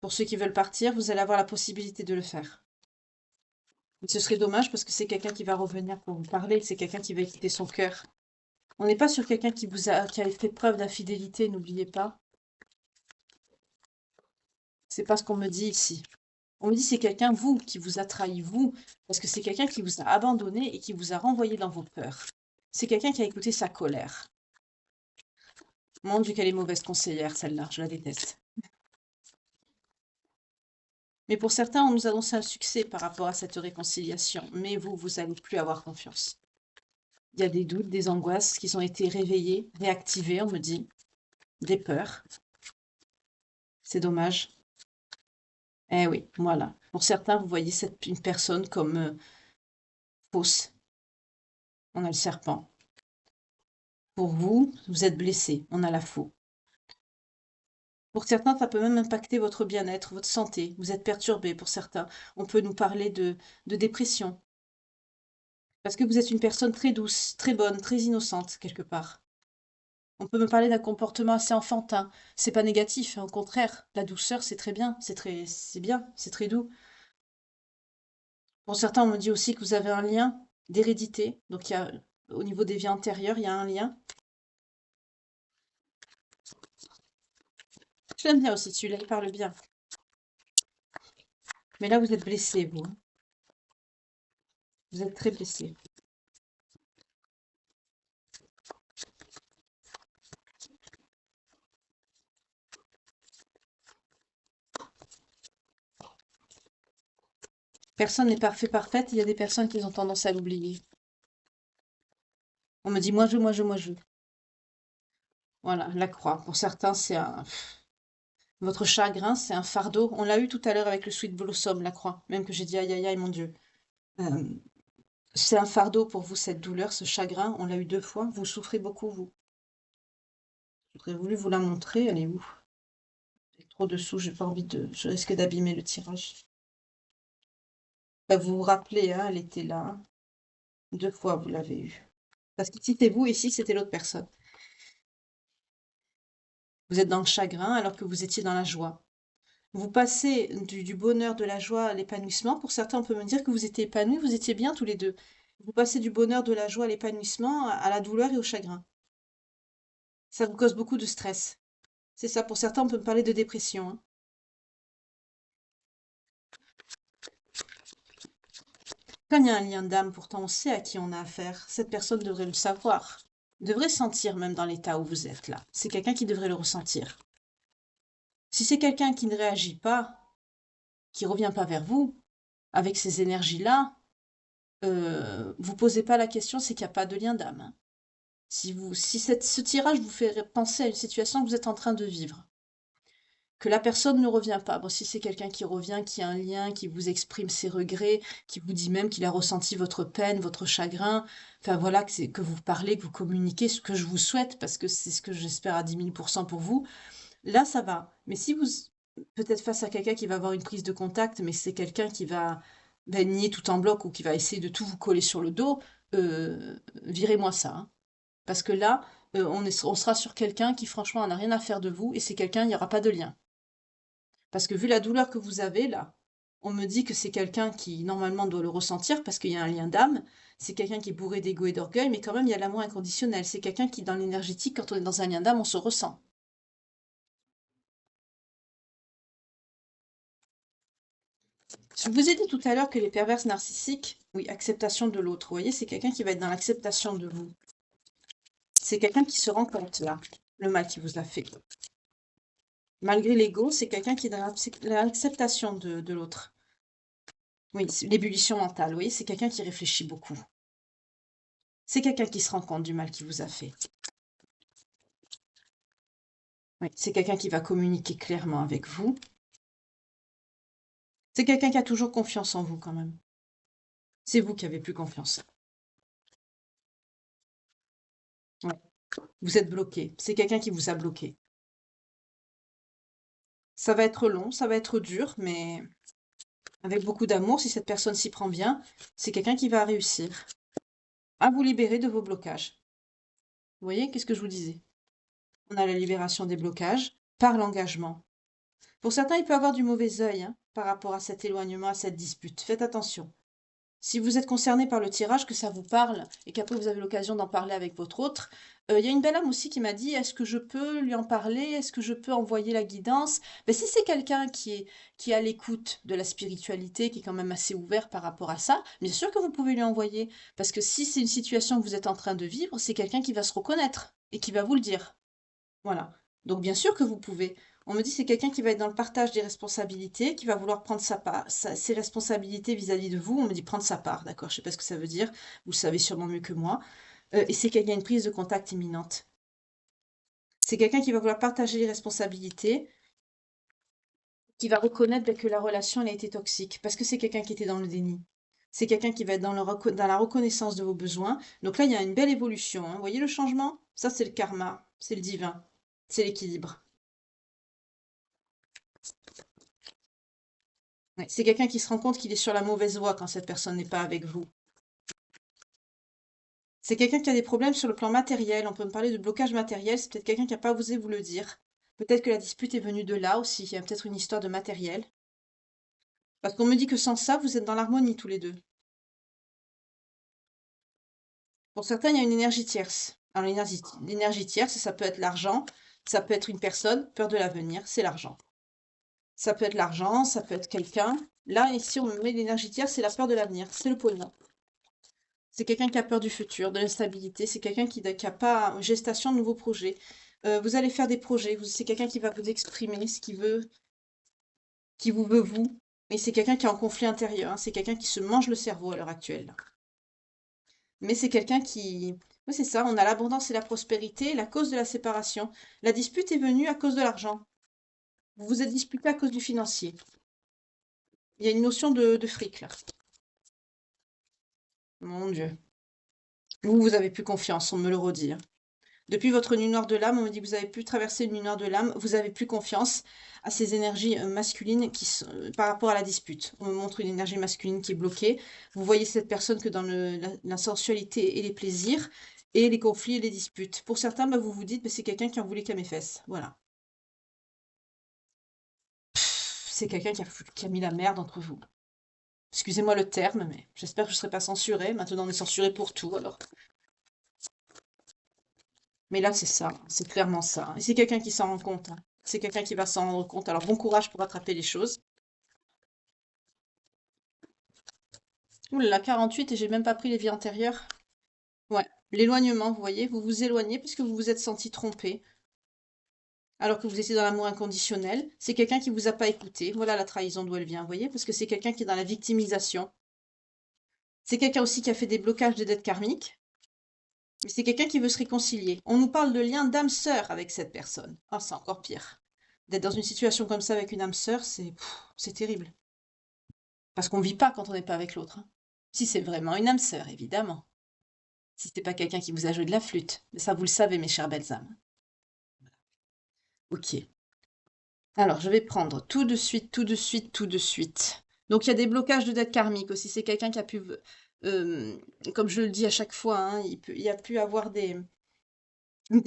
Pour ceux qui veulent partir, vous allez avoir la possibilité de le faire. Mais ce serait dommage parce que c'est quelqu'un qui va revenir pour vous parler, c'est quelqu'un qui va écouter son cœur. On n'est pas sur quelqu'un qui a fait preuve d'infidélité, n'oubliez pas. C'est pas ce qu'on me dit ici. On me dit c'est quelqu'un, vous, qui vous a trahi, vous, parce que c'est quelqu'un qui vous a abandonné et qui vous a renvoyé dans vos peurs. C'est quelqu'un qui a écouté sa colère. Mon Dieu, qu'elle est mauvaise conseillère, celle-là, je la déteste. Mais pour certains, on nous annonce un succès par rapport à cette réconciliation. Mais vous, vous n'allez plus avoir confiance. Il y a des doutes, des angoisses qui ont été réveillées, réactivées, on me dit. Des peurs. C'est dommage. Eh oui, voilà. Pour certains, vous voyez une personne comme fausse. On a le serpent. Pour vous, vous êtes blessé. On a la faux. Pour certains, ça peut même impacter votre bien-être, votre santé. Vous êtes perturbé pour certains. On peut nous parler de dépression. Parce que vous êtes une personne très douce, très bonne, très innocente, quelque part. On peut me parler d'un comportement assez enfantin. C'est pas négatif, hein, au contraire. La douceur, c'est très bien. C'est bien, c'est très doux. Pour certains, on me dit aussi que vous avez un lien d'hérédité. Donc, au niveau des vies antérieures, il y a un lien. Je l'aime bien aussi, celui-là, il parle bien. Mais là, vous êtes blessé, vous. Hein. Vous êtes très blessé. Personne n'est parfait, parfaite. Il y a des personnes qui ont tendance à l'oublier. On me dit moi je, moi je, moi je. Voilà, la croix. Pour certains, c'est un... Votre chagrin, c'est un fardeau. On l'a eu tout à l'heure avec le Sweet Blossom, la croix. Même que j'ai dit aïe aïe aïe, mon Dieu. Euh, c'est un fardeau pour vous, cette douleur, ce chagrin. On l'a eu 2 fois. Vous souffrez beaucoup, vous. J'aurais voulu vous la montrer. Elle est où? Elle est trop dessous, j'ai pas envie de... Je risque d'abîmer le tirage. Bah, vous vous rappelez, hein, elle était là. 2 fois, vous l'avez eue. Parce qu'ici, c'était vous, ici, c'était l'autre personne. Vous êtes dans le chagrin alors que vous étiez dans la joie. Vous passez du bonheur, de la joie à l'épanouissement. Pour certains, on peut me dire que vous étiez épanouis, vous étiez bien tous les deux. Vous passez du bonheur, de la joie à l'épanouissement, à la douleur et au chagrin. Ça vous cause beaucoup de stress. C'est ça, pour certains, on peut me parler de dépression. Hein. Quand il y a un lien d'âme, pourtant, on sait à qui on a affaire. Cette personne devrait le savoir. Devrait sentir même dans l'état où vous êtes là. C'est quelqu'un qui devrait le ressentir. Si c'est quelqu'un qui ne réagit pas, qui revient pas vers vous, avec ces énergies-là, vous posez pas la question, c'est qu'il n'y a pas de lien d'âme. Hein. Si ce tirage vous fait penser à une situation que vous êtes en train de vivre, que la personne ne revient pas, bon, si c'est quelqu'un qui revient, qui a un lien, qui vous exprime ses regrets, qui vous dit même qu'il a ressenti votre peine, votre chagrin, enfin voilà, que vous parlez, que vous communiquez, ce que je vous souhaite, parce que c'est ce que j'espère à 10 000 % pour vous, là ça va. Mais si vous, peut-être face à quelqu'un qui va avoir une prise de contact, mais c'est quelqu'un qui va nier tout en bloc ou qui va essayer de tout vous coller sur le dos, virez-moi ça. Hein. Parce que là, on sera sur quelqu'un qui franchement n'a rien à faire de vous et c'est quelqu'un, il n'y aura pas de lien. Parce que vu la douleur que vous avez là, on me dit que c'est quelqu'un qui normalement doit le ressentir parce qu'il y a un lien d'âme, c'est quelqu'un qui est bourré d'ego et d'orgueil, mais quand même il y a l'amour inconditionnel. C'est quelqu'un qui, dans l'énergétique, quand on est dans un lien d'âme, on se ressent. Je vous ai dit tout à l'heure que les perverses narcissiques, oui, acceptation de l'autre, vous voyez, c'est quelqu'un qui va être dans l'acceptation de vous. C'est quelqu'un qui se rend compte là, le mal qui vous a fait. Malgré l'ego, c'est quelqu'un qui est dans l'acceptation de l'autre. Oui, l'ébullition mentale, oui, c'est quelqu'un qui réfléchit beaucoup. C'est quelqu'un qui se rend compte du mal qu'il vous a fait. Oui, c'est quelqu'un qui va communiquer clairement avec vous. C'est quelqu'un qui a toujours confiance en vous quand même. C'est vous qui avez plus confiance. Ouais. Vous êtes bloqué. C'est quelqu'un qui vous a bloqué. Ça va être long, ça va être dur, mais avec beaucoup d'amour, si cette personne s'y prend bien, c'est quelqu'un qui va réussir à vous libérer de vos blocages. Vous voyez, qu'est-ce que je vous disais? On a la libération des blocages par l'engagement. Pour certains, il peut avoir du mauvais œil hein, par rapport à cet éloignement, à cette dispute. Faites attention. Si vous êtes concerné par le tirage, que ça vous parle et qu'après vous avez l'occasion d'en parler avec votre autre, il y a une belle âme aussi qui m'a dit, est-ce que je peux lui en parler? Est-ce que je peux envoyer la guidance? Ben, si c'est quelqu'un qui est à l'écoute de la spiritualité, qui est quand même assez ouvert par rapport à ça, bien sûr que vous pouvez lui envoyer. Parce que si c'est une situation que vous êtes en train de vivre, c'est quelqu'un qui va se reconnaître et qui va vous le dire. Voilà. Donc bien sûr que vous pouvez. On me dit c'est quelqu'un qui va être dans le partage des responsabilités, qui va vouloir prendre sa part, ses responsabilités vis-à-vis de vous. On me dit prendre sa part, d'accord, je sais pas ce que ça veut dire, vous le savez sûrement mieux que moi. Et c'est qu'il y a une prise de contact imminente. C'est quelqu'un qui va vouloir partager les responsabilités, qui va reconnaître que la relation elle a été toxique, parce que c'est quelqu'un qui était dans le déni. C'est quelqu'un qui va être dans la reconnaissance de vos besoins. Donc là, il y a une belle évolution. Hein. Vous voyez le changement? Ça, c'est le karma, c'est le divin, c'est l'équilibre. Ouais, c'est quelqu'un qui se rend compte qu'il est sur la mauvaise voie quand cette personne n'est pas avec vous. C'est quelqu'un qui a des problèmes sur le plan matériel. On peut me parler de blocage matériel. C'est peut-être quelqu'un qui n'a pas osé vous le dire. Peut-être que la dispute est venue de là aussi. Il y a peut-être une histoire de matériel. Parce qu'on me dit que sans ça, vous êtes dans l'harmonie tous les deux. Pour certains, il y a une énergie tierce. Alors l'énergie tierce, ça peut être l'argent, ça peut être une personne, peur de l'avenir, c'est l'argent. Ça peut être l'argent, ça peut être quelqu'un. Là, ici, on me met l'énergie tierce, c'est la peur de l'avenir, c'est le pôle Nord. C'est quelqu'un qui a peur du futur, de l'instabilité. C'est quelqu'un qui n'a pas gestation de nouveaux projets. Vous allez faire des projets. C'est quelqu'un qui va vous exprimer ce qu'il veut, qui vous veut vous. Et c'est quelqu'un qui est en conflit intérieur. Hein. C'est quelqu'un qui se mange le cerveau à l'heure actuelle. Mais c'est quelqu'un qui... Oui, c'est ça. On a l'abondance et la prospérité, la cause de la séparation. La dispute est venue à cause de l'argent. Vous vous êtes disputé à cause du financier. Il y a une notion de fric, là. Mon Dieu. Vous avez plus confiance, on me le redit. Hein. Depuis votre nuit noire de l'âme, on me dit que vous avez pu traverser une nuit noire de l'âme, vous avez plus confiance à ces énergies masculines par rapport à la dispute. On me montre une énergie masculine qui est bloquée. Vous voyez cette personne que dans la sensualité et les plaisirs, et les conflits et les disputes. Pour certains, bah, vous vous dites, bah, c'est quelqu'un qui en voulait qu'à mes fesses. Voilà. C'est quelqu'un qui a mis la merde entre vous. Excusez-moi le terme, mais j'espère que je ne serai pas censurée. Maintenant, on est censuré pour tout, alors. Mais là, c'est ça, c'est clairement ça. Et c'est quelqu'un qui s'en rend compte. Hein. C'est quelqu'un qui va s'en rendre compte. Alors, bon courage pour attraper les choses. Ouh là là, 48 et j'ai même pas pris les vies antérieures. Ouais, l'éloignement, vous voyez, vous vous éloignez puisque vous vous êtes senti trompé. Alors que vous étiez dans l'amour inconditionnel. C'est quelqu'un qui vous a pas écouté. Voilà la trahison d'où elle vient, vous voyez, parce que c'est quelqu'un qui est dans la victimisation. C'est quelqu'un aussi qui a fait des blocages de dettes karmiques. Mais c'est quelqu'un qui veut se réconcilier. On nous parle de lien d'âme-sœur avec cette personne. Ah, c'est encore pire. D'être dans une situation comme ça avec une âme sœur, c'est terrible. Parce qu'on vit pas quand on n'est pas avec l'autre. Hein. Si c'est vraiment une âme sœur, évidemment. Si c'est pas quelqu'un qui vous a joué de la flûte. Mais ça, vous le savez, mes chères belles âmes. Ok. Alors, je vais prendre tout de suite, tout de suite, tout de suite. Donc, il y a des blocages de dette karmique aussi. C'est quelqu'un qui a pu, comme je le dis à chaque fois, hein, il y a pu avoir des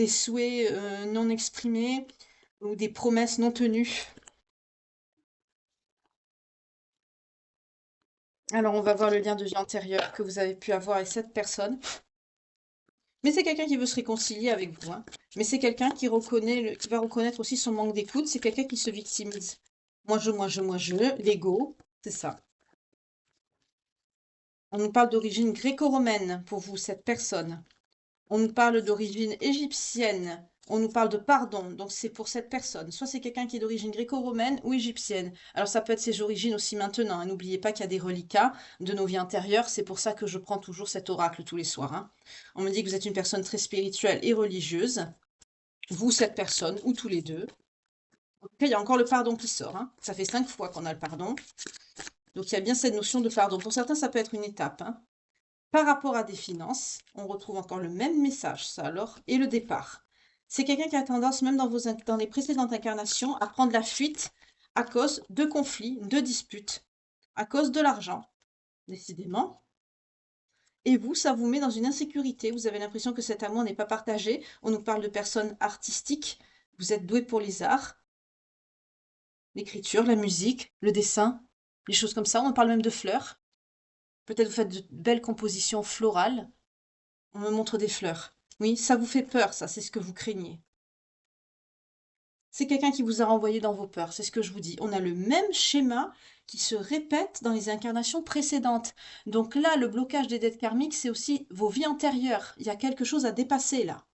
souhaits non exprimés ou des promesses non tenues. Alors, on va voir le lien de vie antérieur que vous avez pu avoir avec cette personne. Mais c'est quelqu'un qui veut se réconcilier avec vous. Hein. Mais c'est quelqu'un qui qui va reconnaître aussi son manque d'écoute. C'est quelqu'un qui se victimise. Moi je, l'ego, c'est ça. On nous parle d'origine gréco-romaine pour vous, cette personne. On nous parle d'origine égyptienne On nous parle de pardon, donc c'est pour cette personne. Soit c'est quelqu'un qui est d'origine gréco-romaine ou égyptienne. Alors ça peut être ses origines aussi maintenant, hein. N'oubliez pas qu'il y a des reliquats de nos vies antérieures. C'est pour ça que je prends toujours cet oracle tous les soirs, hein. On me dit que vous êtes une personne très spirituelle et religieuse. Vous, cette personne, ou tous les deux. En tout cas, il y a encore le pardon qui sort, hein. Ça fait 5 fois qu'on a le pardon. Donc il y a bien cette notion de pardon. Pour certains, ça peut être une étape, hein. Par rapport à des finances, on retrouve encore le même message, ça alors, et le départ. C'est quelqu'un qui a tendance, même dans les précédentes incarnations, à prendre la fuite à cause de conflits, de disputes, à cause de l'argent, décidément. Et vous, ça vous met dans une insécurité. Vous avez l'impression que cet amour n'est pas partagé. On nous parle de personnes artistiques. Vous êtes doué pour les arts, l'écriture, la musique, le dessin, les choses comme ça. On parle même de fleurs. Peut-être vous faites de belles compositions florales. On me montre des fleurs. Oui, ça vous fait peur, ça, c'est ce que vous craignez. C'est quelqu'un qui vous a renvoyé dans vos peurs, c'est ce que je vous dis. On a le même schéma qui se répète dans les incarnations précédentes. Donc là, le blocage des dettes karmiques, c'est aussi vos vies antérieures. Il y a quelque chose à dépasser là.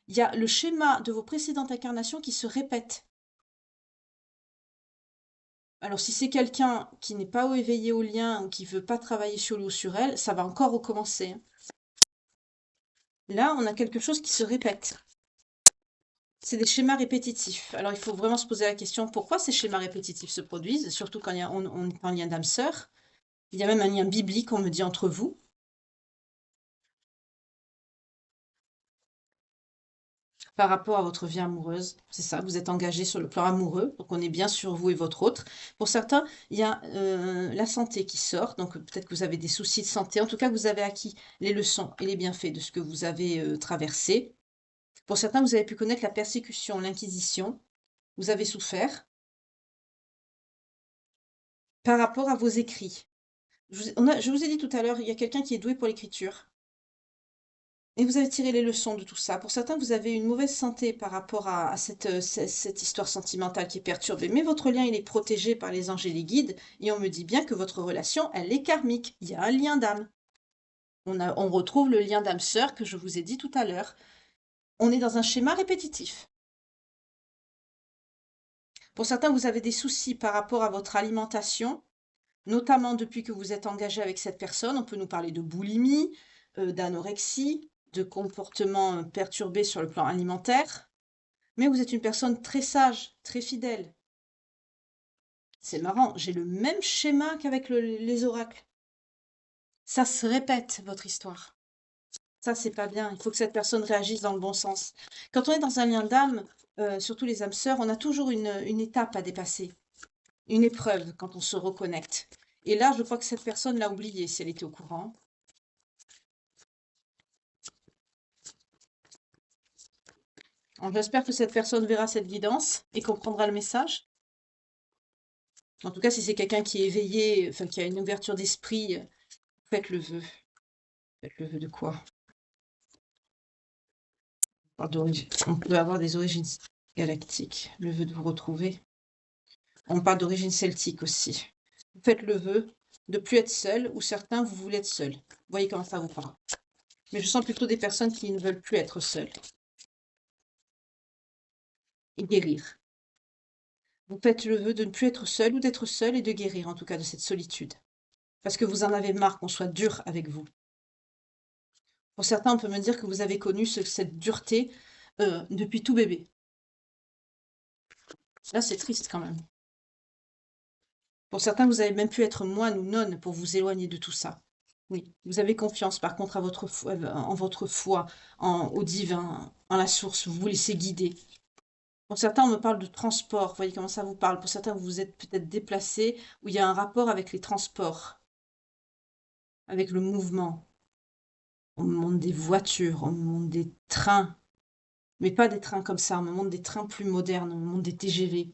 Il y a le schéma de vos précédentes incarnations qui se répète. Alors si c'est quelqu'un qui n'est pas éveillé au lien ou qui ne veut pas travailler sur lui ou sur elle, ça va encore recommencer. Là, on a quelque chose qui se répète. C'est des schémas répétitifs. Alors, il faut vraiment se poser la question pourquoi ces schémas répétitifs se produisent, surtout quand on est en lien d'âme sœur. Il y a même un lien biblique, on me dit, entre vous. Par rapport à votre vie amoureuse. C'est ça, vous êtes engagé sur le plan amoureux, donc on est bien sur vous et votre autre. Pour certains, il y a la santé qui sort, donc peut-être que vous avez des soucis de santé. En tout cas, vous avez acquis les leçons et les bienfaits de ce que vous avez traversé. Pour certains, vous avez pu connaître la persécution, l'inquisition. Vous avez souffert par rapport à vos écrits. Je vous ai dit tout à l'heure, il y a quelqu'un qui est doué pour l'écriture. Et vous avez tiré les leçons de tout ça. Pour certains, vous avez une mauvaise santé par rapport à cette histoire sentimentale qui est perturbée. Mais votre lien, il est protégé par les anges et les guides. Et on me dit bien que votre relation, elle est karmique. Il y a un lien d'âme. On retrouve le lien d'âme-sœur que je vous ai dit tout à l'heure. On est dans un schéma répétitif. Pour certains, vous avez des soucis par rapport à votre alimentation, notamment depuis que vous êtes engagé avec cette personne. On peut nous parler de boulimie, d'anorexie, de comportements perturbés sur le plan alimentaire. Mais vous êtes une personne très sage, très fidèle. C'est marrant, j'ai le même schéma qu'avec les oracles. Ça se répète, votre histoire. Ça, c'est pas bien. Il faut que cette personne réagisse dans le bon sens. Quand on est dans un lien d'âme, surtout les âmes sœurs, on a toujours une étape à dépasser. Une épreuve quand on se reconnecte. Et là, je crois que cette personne l'a oublié si elle était au courant. J'espère que cette personne verra cette guidance et comprendra le message. En tout cas, si c'est quelqu'un qui est éveillé, enfin qui a une ouverture d'esprit, faites le vœu. Faites le vœu de quoi? On peut avoir des origines galactiques. Le vœu de vous retrouver. On parle d'origine celtique aussi. Vous faites le vœu de plus être seul, ou certains, vous voulez être seul. Vous voyez comment ça vous parle. Mais je sens plutôt des personnes qui ne veulent plus être seules. Et guérir. Vous faites le vœu de ne plus être seul ou d'être seul et de guérir en tout cas de cette solitude. Parce que vous en avez marre qu'on soit dur avec vous. Pour certains, on peut me dire que vous avez connu cette dureté depuis tout bébé. Là, c'est triste quand même. Pour certains, vous avez même pu être moine ou nonne pour vous éloigner de tout ça. Oui, vous avez confiance par contre en votre foi, au divin, en la source, vous vous laissez guider. Pour certains, on me parle de transport, vous voyez comment ça vous parle. Pour certains, vous vous êtes peut-être déplacés, où il y a un rapport avec les transports, avec le mouvement. On me montre des voitures, on me montre des trains, mais pas des trains comme ça, on me montre des trains plus modernes, on me montre des TGV.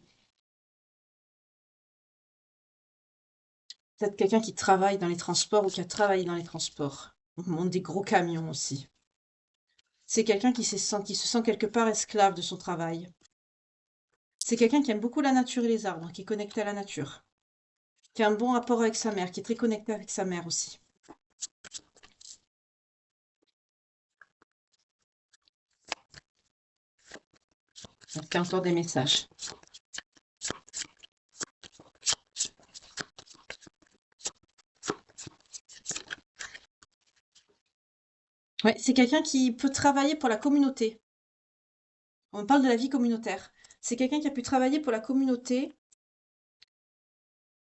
Peut-être quelqu'un qui travaille dans les transports ou qui a travaillé dans les transports. On me montre des gros camions aussi. C'est quelqu'un qui se sent quelque part esclave de son travail. C'est quelqu'un qui aime beaucoup la nature et les arbres, qui est connecté à la nature. Qui a un bon rapport avec sa mère, qui est très connecté avec sa mère aussi. Donc, il y a encore des messages. Ouais, c'est quelqu'un qui peut travailler pour la communauté. On parle de la vie communautaire. C'est quelqu'un qui a pu travailler pour la communauté.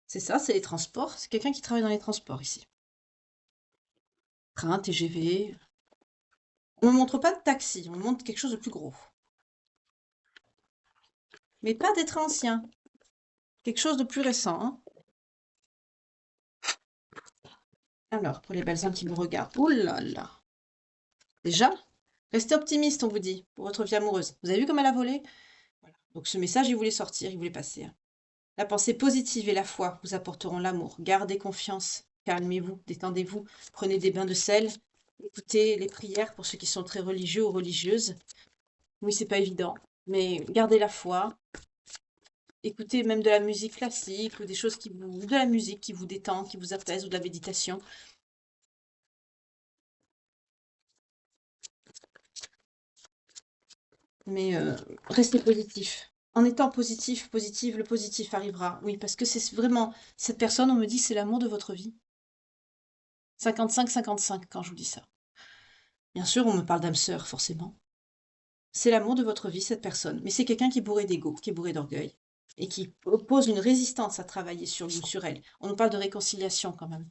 C'est ça, c'est les transports. C'est quelqu'un qui travaille dans les transports ici. Train, TGV. On ne montre pas de taxi, on montre quelque chose de plus gros. Mais pas d'être ancien. Quelque chose de plus récent, hein. Alors, pour les belles âmes qui me regardent. Ouh là là. Déjà, restez optimiste, on vous dit, pour votre vie amoureuse. Vous avez vu comme elle a volé? Voilà. Donc ce message, il voulait sortir, il voulait passer, hein. La pensée positive et la foi vous apporteront l'amour. Gardez confiance, calmez-vous, détendez-vous, prenez des bains de sel, écoutez les prières pour ceux qui sont très religieux ou religieuses. Oui, c'est pas évident, mais gardez la foi. Écoutez même de la musique classique ou des choses de la musique qui vous détend, qui vous apaise ou de la méditation. Mais restez positif. En étant positif, positive, le positif arrivera. Oui, parce que c'est vraiment cette personne, on me dit, c'est l'amour de votre vie. 55-55 quand je vous dis ça. Bien sûr, on me parle d'âme sœur, forcément. C'est l'amour de votre vie, cette personne. Mais c'est quelqu'un qui est bourré d'ego, qui est bourré d'orgueil. Et qui oppose une résistance à travailler sur vous, sur elle. On nous parle de réconciliation quand même.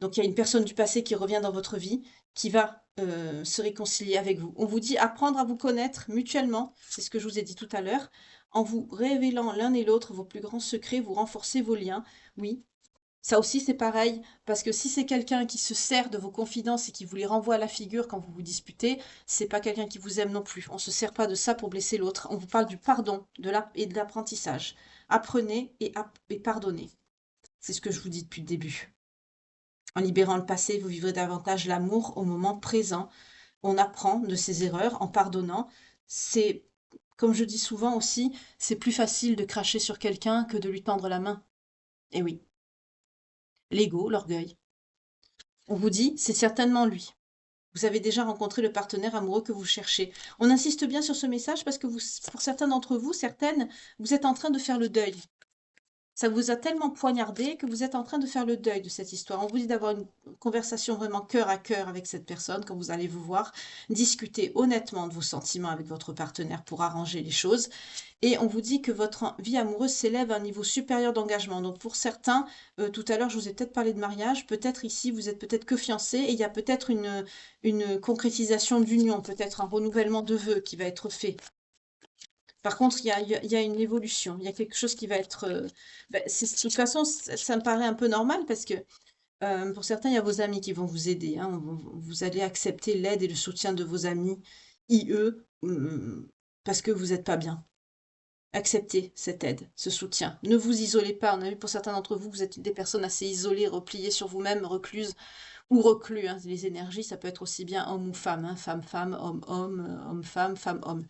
Donc il y a une personne du passé qui revient dans votre vie, qui va se réconcilier avec vous. On vous dit apprendre à vous connaître mutuellement, c'est ce que je vous ai dit tout à l'heure, en vous révélant l'un et l'autre vos plus grands secrets, vous renforcez vos liens. Oui, ça aussi c'est pareil, parce que si c'est quelqu'un qui se sert de vos confidences et qui vous les renvoie à la figure quand vous vous disputez, c'est pas quelqu'un qui vous aime non plus. On se sert pas de ça pour blesser l'autre. On vous parle du pardon et de l'apprentissage. Apprenez et pardonnez. C'est ce que je vous dis depuis le début. En libérant le passé, vous vivrez davantage l'amour au moment présent. On apprend de ses erreurs en pardonnant. C'est, comme je dis souvent aussi, c'est plus facile de cracher sur quelqu'un que de lui tendre la main. Et oui, l'ego, l'orgueil. On vous dit, c'est certainement lui. Vous avez déjà rencontré le partenaire amoureux que vous cherchez. On insiste bien sur ce message parce que pour certains d'entre vous, certaines, vous êtes en train de faire le deuil. Ça vous a tellement poignardé que vous êtes en train de faire le deuil de cette histoire. On vous dit d'avoir une conversation vraiment cœur à cœur avec cette personne quand vous allez vous voir, discuter honnêtement de vos sentiments avec votre partenaire pour arranger les choses. Et on vous dit que votre vie amoureuse s'élève à un niveau supérieur d'engagement. Donc pour certains, tout à l'heure je vous ai peut-être parlé de mariage, peut-être ici vous êtes peut-être que fiancés et il y a peut-être une concrétisation d'union, peut-être un renouvellement de vœux qui va être fait. Par contre, il y a une évolution, il y a quelque chose qui va être... de toute façon, ça me paraît un peu normal parce que pour certains, il y a vos amis qui vont vous aider, hein. Vous allez accepter l'aide et le soutien de vos amis, parce que vous n'êtes pas bien. Acceptez cette aide, ce soutien. Ne vous isolez pas. On a vu pour certains d'entre vous, vous êtes des personnes assez isolées, repliées sur vous-même, recluses ou reclus, hein. Les énergies, ça peut être aussi bien homme ou femme, hein. Femme-femme, homme-homme, homme-femme, femme-homme.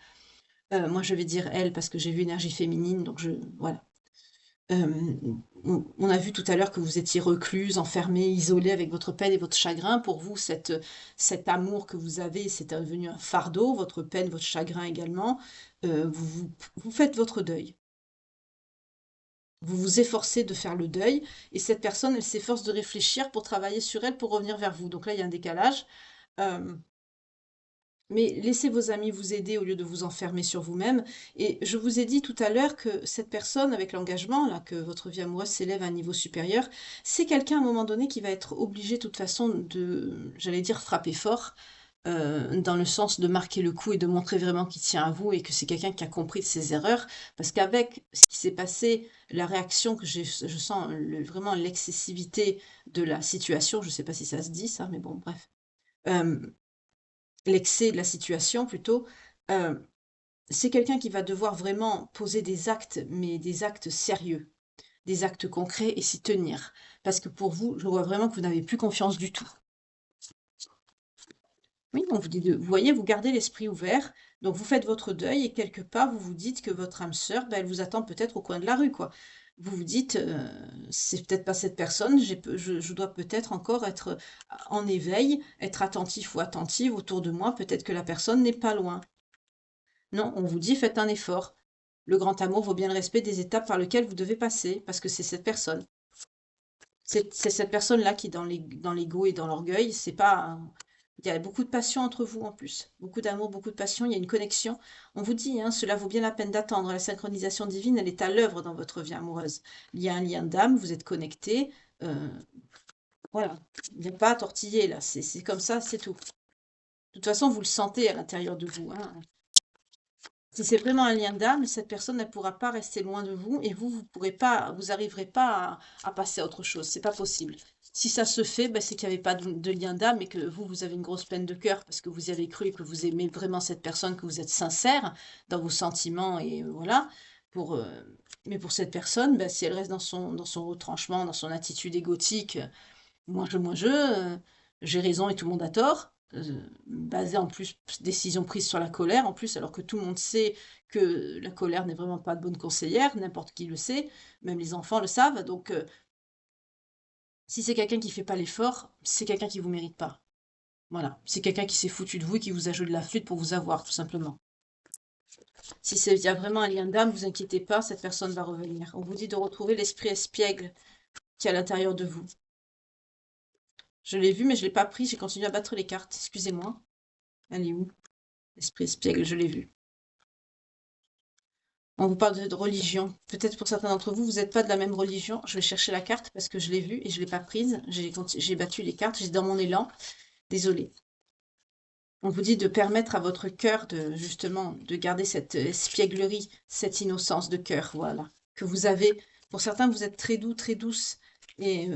Moi, je vais dire elle parce que j'ai vu énergie féminine, donc voilà. On a vu tout à l'heure que vous étiez recluse, enfermée, isolée avec votre peine et votre chagrin. Pour vous, cet amour que vous avez, c'est devenu un fardeau, votre peine, votre chagrin également. Vous faites votre deuil. Vous vous efforcez de faire le deuil, et cette personne, elle s'efforce de réfléchir pour travailler sur elle, pour revenir vers vous. Donc là, il y a un décalage. Euh, Mais laissez vos amis vous aider au lieu de vous enfermer sur vous-même. Et je vous ai dit tout à l'heure que cette personne, avec l'engagement, là, que votre vie amoureuse s'élève à un niveau supérieur, c'est quelqu'un à un moment donné qui va être obligé de toute façon de, j'allais dire, frapper fort, dans le sens de marquer le coup et de montrer vraiment qu'il tient à vous et que c'est quelqu'un qui a compris de ses erreurs. Parce qu'avec ce qui s'est passé, la réaction que je sens, vraiment l'excessivité de la situation, je ne sais pas si ça se dit ça, mais bon, bref. Euh, L'excès de la situation plutôt, euh, c'est quelqu'un qui va devoir vraiment poser des actes, mais des actes sérieux, des actes concrets et s'y tenir. Parce que pour vous, je vois vraiment que vous n'avez plus confiance du tout. Oui, on vous dit vous voyez, vous gardez l'esprit ouvert, donc vous faites votre deuil et quelque part, vous vous dites que votre âme sœur, ben, elle vous attend peut-être au coin de la rue, quoi. Vous vous dites, c'est peut-être pas cette personne, je dois peut-être encore être en éveil, être attentif ou attentive autour de moi, peut-être que la personne n'est pas loin. Non, on vous dit faites un effort. Le grand amour vaut bien le respect des étapes par lesquelles vous devez passer, parce que c'est cette personne. C'est cette personne-là qui, dans l'ego et dans l'orgueil, c'est pas. Il y a beaucoup de passion entre vous en plus. Beaucoup d'amour, beaucoup de passion, il y a une connexion. On vous dit, hein, cela vaut bien la peine d'attendre. La synchronisation divine, elle est à l'œuvre dans votre vie amoureuse. Il y a un lien d'âme, vous êtes connectés. Voilà. Il n'y a pas à tortiller là. C'est comme ça, c'est tout. De toute façon, vous le sentez à l'intérieur de vous, hein. Si c'est vraiment un lien d'âme, cette personne ne pourra pas rester loin de vous et vous pourrez pas, vous arriverez pas à passer à autre chose. C'est pas possible. Si ça se fait, ben, c'est qu'il n'y avait pas de lien d'âme et que vous avez une grosse peine de cœur parce que vous y avez cru et que vous aimez vraiment cette personne, que vous êtes sincère dans vos sentiments et voilà. Pour, mais pour cette personne, ben, si elle reste dans son retranchement, dans son attitude égotique, j'ai raison et tout le monde a tort, basé en plus décision prise sur la colère, en plus alors que tout le monde sait que la colère n'est vraiment pas de bonne conseillère, n'importe qui le sait, même les enfants le savent, donc si c'est quelqu'un qui fait pas l'effort, c'est quelqu'un qui vous mérite pas. Voilà, c'est quelqu'un qui s'est foutu de vous et qui vous a joué de la flûte pour vous avoir, tout simplement. Si il y a vraiment un lien d'âme, vous inquiétez pas, cette personne va revenir. On vous dit de retrouver l'esprit espiègle qui est à l'intérieur de vous. Je l'ai vu, mais je l'ai pas pris. J'ai continué à battre les cartes. Excusez-moi. Elle est où? L'esprit espiègle, je l'ai vu. On vous parle de religion. Peut-être pour certains d'entre vous, vous n'êtes pas de la même religion. Je vais chercher la carte parce que je l'ai vue et je l'ai pas prise. J'ai battu les cartes. J'ai dans mon élan. Désolée. On vous dit de permettre à votre cœur de, justement, de garder cette espièglerie, cette innocence de cœur, voilà, que vous avez. Pour certains, vous êtes très doux, très douce. Et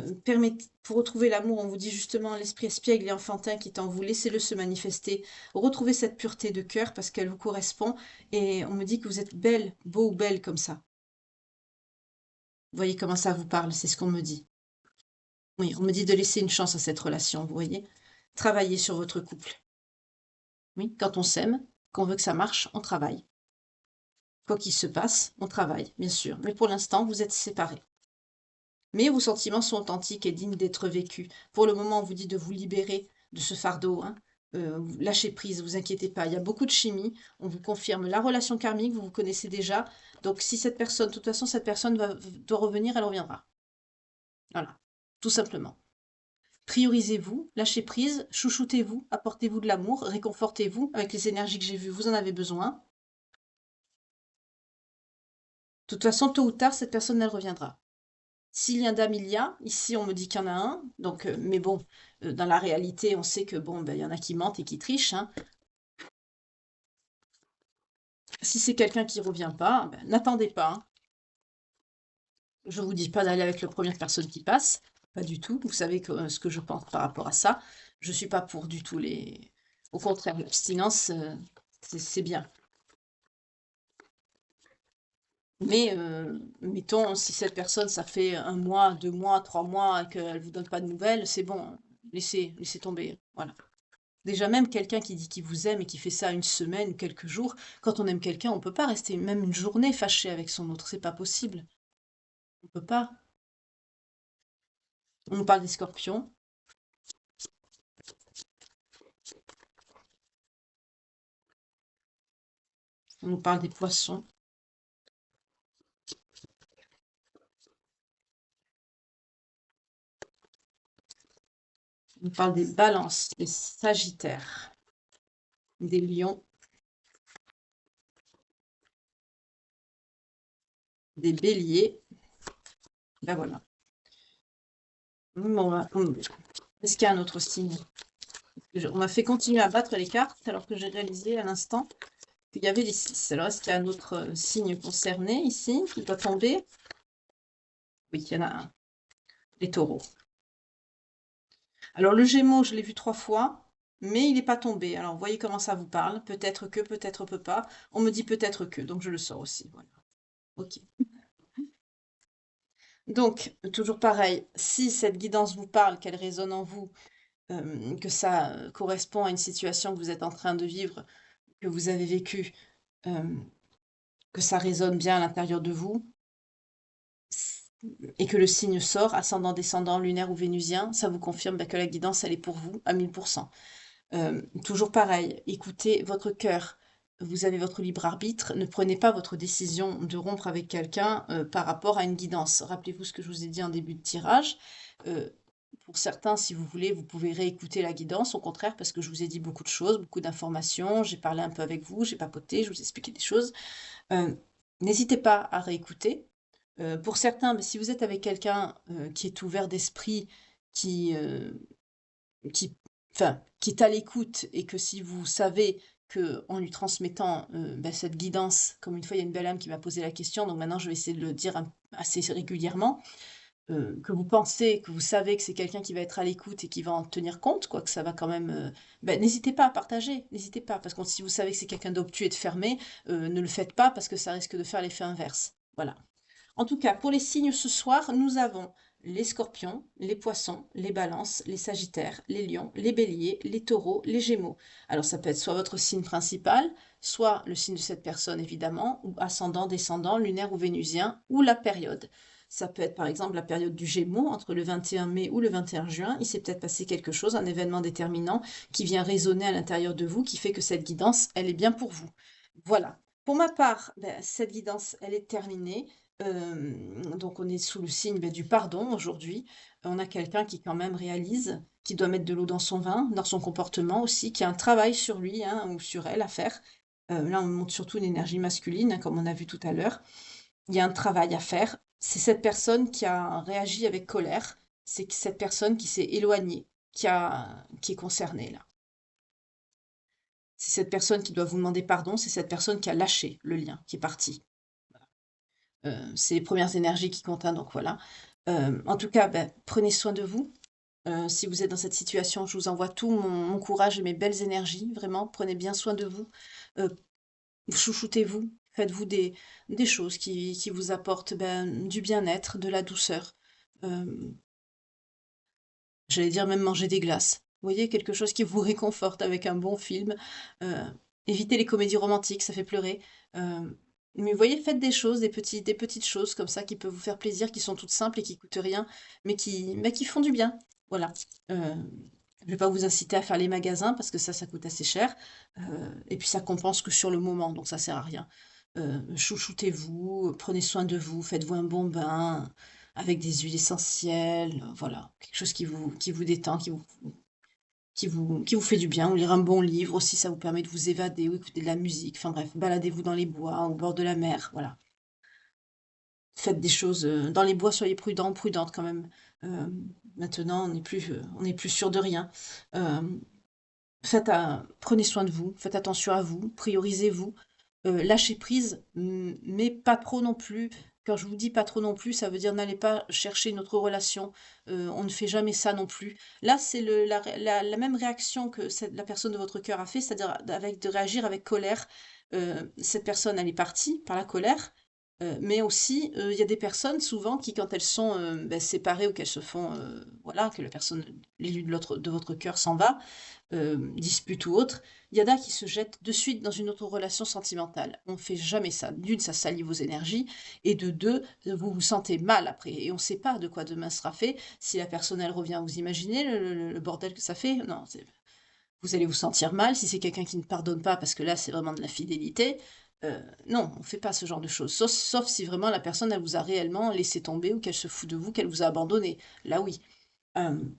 pour retrouver l'amour, on vous dit justement l'esprit espiègle et enfantin qui est en vous, laissez-le se manifester. Retrouvez cette pureté de cœur parce qu'elle vous correspond. Et on me dit que vous êtes belle, beau ou belle comme ça. Vous voyez comment ça vous parle, c'est ce qu'on me dit. Oui, on me dit de laisser une chance à cette relation, vous voyez. Travaillez sur votre couple. Oui, quand on s'aime, qu'on veut que ça marche, on travaille. Quoi qu'il se passe, on travaille, bien sûr. Mais pour l'instant, vous êtes séparés. Mais vos sentiments sont authentiques et dignes d'être vécus. Pour le moment, on vous dit de vous libérer de ce fardeau, hein. Lâchez prise, vous inquiétez pas. Il y a beaucoup de chimie. On vous confirme la relation karmique, vous vous connaissez déjà. Donc, si cette personne, de toute façon, cette personne doit revenir, elle reviendra. Voilà, tout simplement. Priorisez-vous, lâchez prise, chouchoutez-vous, apportez-vous de l'amour, réconfortez-vous avec les énergies que j'ai vues, vous en avez besoin. De toute façon, tôt ou tard, cette personne, elle reviendra. S'il y a un dame, il y a. Ici, on me dit qu'il y en a un. Donc, mais bon, dans la réalité, on sait que bon, ben, il y en a qui mentent et qui trichent, hein. Si c'est quelqu'un qui revient pas, ben, n'attendez pas, hein. Je vous dis pas d'aller avec la première personne qui passe, pas du tout. Vous savez ce que je pense par rapport à ça. Je suis pas pour du tout les. Au contraire, l'abstinence, c'est bien. Mais mettons, si cette personne, ça fait 1 mois, 2 mois, 3 mois, et qu'elle vous donne pas de nouvelles, c'est bon, laissez tomber. Voilà. Déjà, même quelqu'un qui dit qu'il vous aime et qui fait ça une semaine, quelques jours, quand on aime quelqu'un, on peut pas rester même une journée fâché avec son autre, c'est pas possible. On peut pas. On nous parle des scorpions. On nous parle des poissons. On nous parle des balances, des sagittaires, des lions, des béliers. Ben voilà. Bon, est-ce qu'il y a un autre signe? On m'a fait continuer à battre les cartes alors que j'ai réalisé à l'instant qu'il y avait les 6. Alors, est-ce qu'il y a un autre signe concerné ici qui doit tomber? Oui, il y en a un. Les taureaux. Alors, le Gémeaux, je l'ai vu 3 fois, mais il n'est pas tombé. Alors, vous voyez comment ça vous parle. Peut-être que, peut-être peut pas. On me dit peut-être que, donc je le sors aussi. Voilà. Ok. Donc, toujours pareil, si cette guidance vous parle, qu'elle résonne en vous, que ça correspond à une situation que vous êtes en train de vivre, que vous avez vécue, que ça résonne bien à l'intérieur de vous, et que le signe sort, ascendant, descendant, lunaire ou vénusien, ça vous confirme que la guidance, elle est pour vous à 1000%. Toujours pareil, écoutez votre cœur, vous avez votre libre arbitre, ne prenez pas votre décision de rompre avec quelqu'un, par rapport à une guidance. Rappelez-vous ce que je vous ai dit en début de tirage, heu, pour certains, si vous voulez, vous pouvez réécouter la guidance, au contraire, parce que je vous ai dit beaucoup de choses, beaucoup d'informations, j'ai parlé un peu avec vous, j'ai papoté, je vous ai expliqué des choses. N'hésitez pas à réécouter. Pour certains, bah, si vous êtes avec quelqu'un, qui est ouvert d'esprit, qui, qui enfin, qui est à l'écoute et que si vous savez qu'en lui transmettant, bah, cette guidance, comme une fois, il y a une belle âme qui m'a posé la question, donc maintenant je vais essayer de le dire assez régulièrement, que vous pensez, que vous savez que c'est quelqu'un qui va être à l'écoute et qui va en tenir compte, quoi, que ça va quand même, bah, n'hésitez pas à partager, n'hésitez pas, parce que si vous savez que c'est quelqu'un d'obtus et de fermé, ne le faites pas parce que ça risque de faire l'effet inverse. Voilà. En tout cas, pour les signes ce soir, nous avons les scorpions, les poissons, les balances, les sagittaires, les lions, les béliers, les taureaux, les gémeaux. Alors ça peut être soit votre signe principal, soit le signe de cette personne évidemment, ou ascendant, descendant, lunaire ou vénusien, ou la période. Ça peut être par exemple la période du Gémeaux, entre le 21 mai ou le 21 juin. Il s'est peut-être passé quelque chose, un événement déterminant qui vient résonner à l'intérieur de vous, qui fait que cette guidance, elle est bien pour vous. Voilà. Pour ma part, ben, cette guidance, elle est terminée. Donc on est sous le signe, du pardon aujourd'hui. On a quelqu'un qui quand même réalise, qui doit mettre de l'eau dans son vin, dans son comportement aussi, qui a un travail sur lui, hein, ou sur elle à faire. Là, on montre surtout une énergie masculine, hein, comme on a vu tout à l'heure. Il y a un travail à faire. C'est cette personne qui a réagi avec colère, c'est cette personne qui s'est éloignée, qui est concernée là. C'est cette personne qui doit vous demander pardon, c'est cette personne qui a lâché le lien, qui est partie. C'est les premières énergies qui comptent, hein, donc voilà. En tout cas, prenez soin de vous. Si vous êtes dans cette situation, je vous envoie tout mon courage et mes belles énergies, vraiment. Prenez bien soin de vous. Heu, chouchoutez-vous. Faites-vous des choses qui vous apportent, du bien-être, de la douceur. Hem, j'allais dire même manger des glaces. Vous voyez? Quelque chose qui vous réconforte avec un bon film. Heu, évitez les comédies romantiques, ça fait pleurer. Hem, mais vous voyez, faites des choses, des petites choses comme ça qui peuvent vous faire plaisir, qui sont toutes simples et qui coûtent rien, mais qui font du bien. Voilà. Je vais pas vous inciter à faire les magasins parce que ça coûte assez cher, et puis ça compense que sur le moment, donc ça sert à rien. Chouchoutez-vous, prenez soin de vous, faites-vous un bon bain avec des huiles essentielles, voilà, quelque chose qui vous détend, qui vous fait du bien, ou lire un bon livre aussi, ça vous permet de vous évader ou écouter de la musique, enfin bref, baladez-vous dans les bois, au bord de la mer, voilà. Faites des choses, dans les bois, soyez prudents, prudentes quand même. Maintenant, on n'est plus sûr de rien. Hem, prenez soin de vous, faites attention à vous, priorisez-vous, lâchez prise, mais pas trop non plus. Quand je vous dis pas trop non plus, ça veut dire n'allez pas chercher une autre relation, on ne fait jamais ça non plus. Là, c'est la même réaction que la personne de votre cœur a fait, c'est-à-dire de réagir avec colère. Cette personne, elle est partie par la colère, mais aussi, il y a des personnes souvent qui, quand elles sont, séparées ou qu'elles se font, voilà, que la personne, l'élu de votre cœur s'en va, dispute ou autre, il y en a qui se jettent de suite dans une autre relation sentimentale. On fait jamais ça. D'une, ça salit vos énergies, et de deux, vous vous sentez mal après, et on ne sait pas de quoi demain sera fait. Si la personne, elle revient, vous imaginez le bordel que ça fait? Non, vous allez vous sentir mal. Si c'est quelqu'un qui ne pardonne pas, parce que là, c'est vraiment de l'infidélité, non, on fait pas ce genre de choses. Sauf si vraiment la personne, elle vous a réellement laissé tomber, ou qu'elle se fout de vous, qu'elle vous a abandonné. Là, oui. Hem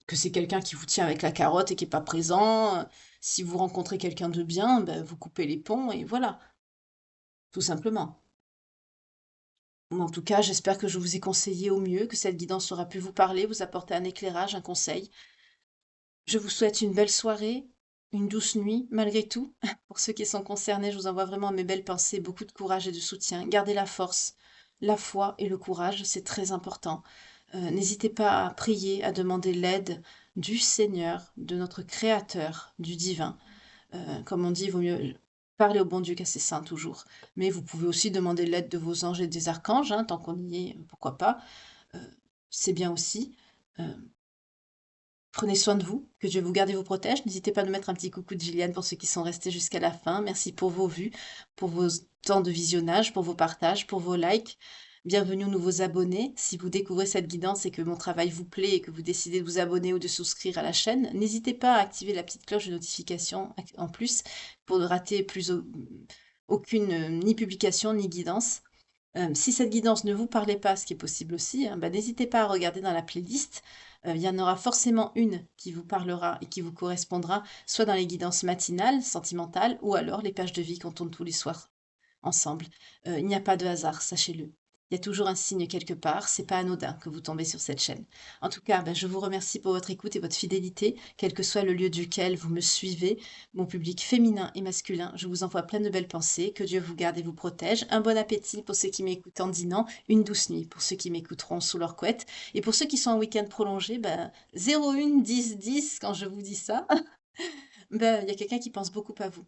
que c'est quelqu'un qui vous tient avec la carotte et qui est pas présent. Si vous rencontrez quelqu'un de bien, vous coupez les ponts et voilà, tout simplement. Mais en tout cas, j'espère que je vous ai conseillé au mieux, que cette guidance aura pu vous parler, vous apporter un éclairage, un conseil. Je vous souhaite une belle soirée, une douce nuit malgré tout. Pour ceux qui sont concernés, je vous envoie vraiment mes belles pensées, beaucoup de courage et de soutien. Gardez la force, la foi et le courage, c'est très important. N'hésitez pas à prier, à demander l'aide du Seigneur, de notre Créateur, du divin. Comme on dit, il vaut mieux parler au bon Dieu qu'à ses saints toujours. Mais vous pouvez aussi demander l'aide de vos anges et des archanges, hein, tant qu'on y est, pourquoi pas. Euh, c'est bien aussi. Euh, prenez soin de vous, que Dieu vous garde et vous protège. N'hésitez pas à nous mettre un petit coucou de Gilliane pour ceux qui sont restés jusqu'à la fin. Merci pour vos vues, pour vos temps de visionnage, pour vos partages, pour vos likes. Bienvenue aux nouveaux abonnés. Si vous découvrez cette guidance et que mon travail vous plaît et que vous décidez de vous abonner ou de souscrire à la chaîne, n'hésitez pas à activer la petite cloche de notification en plus pour ne rater aucune ni publication ni guidance. Si cette guidance ne vous parlait pas, ce qui est possible aussi, hein, bah, n'hésitez pas à regarder dans la playlist. Il y en aura forcément une qui vous parlera et qui vous correspondra, soit dans les guidances matinales, sentimentales, ou alors les pages de vie qu'on tourne tous les soirs ensemble. Il n'y a pas de hasard, sachez-le. Il y a toujours un signe quelque part, c'est pas anodin que vous tombez sur cette chaîne. En tout cas, je vous remercie pour votre écoute et votre fidélité, quel que soit le lieu duquel vous me suivez, mon public féminin et masculin. Je vous envoie plein de belles pensées, que Dieu vous garde et vous protège. Un bon appétit pour ceux qui m'écoutent en dînant, une douce nuit pour ceux qui m'écouteront sous leur couette. Et pour ceux qui sont en week-end prolongé, 01 10 10 quand je vous dis ça, il y a quelqu'un qui pense beaucoup à vous.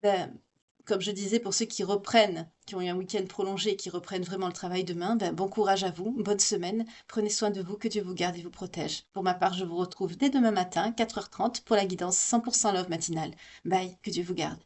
Ben, comme je disais, pour ceux qui reprennent, qui ont eu un week-end prolongé et qui reprennent vraiment le travail demain, bon courage à vous, bonne semaine, prenez soin de vous, que Dieu vous garde et vous protège. Pour ma part, je vous retrouve dès demain matin, 4h30, pour la guidance 100% Love matinale. Bye, que Dieu vous garde.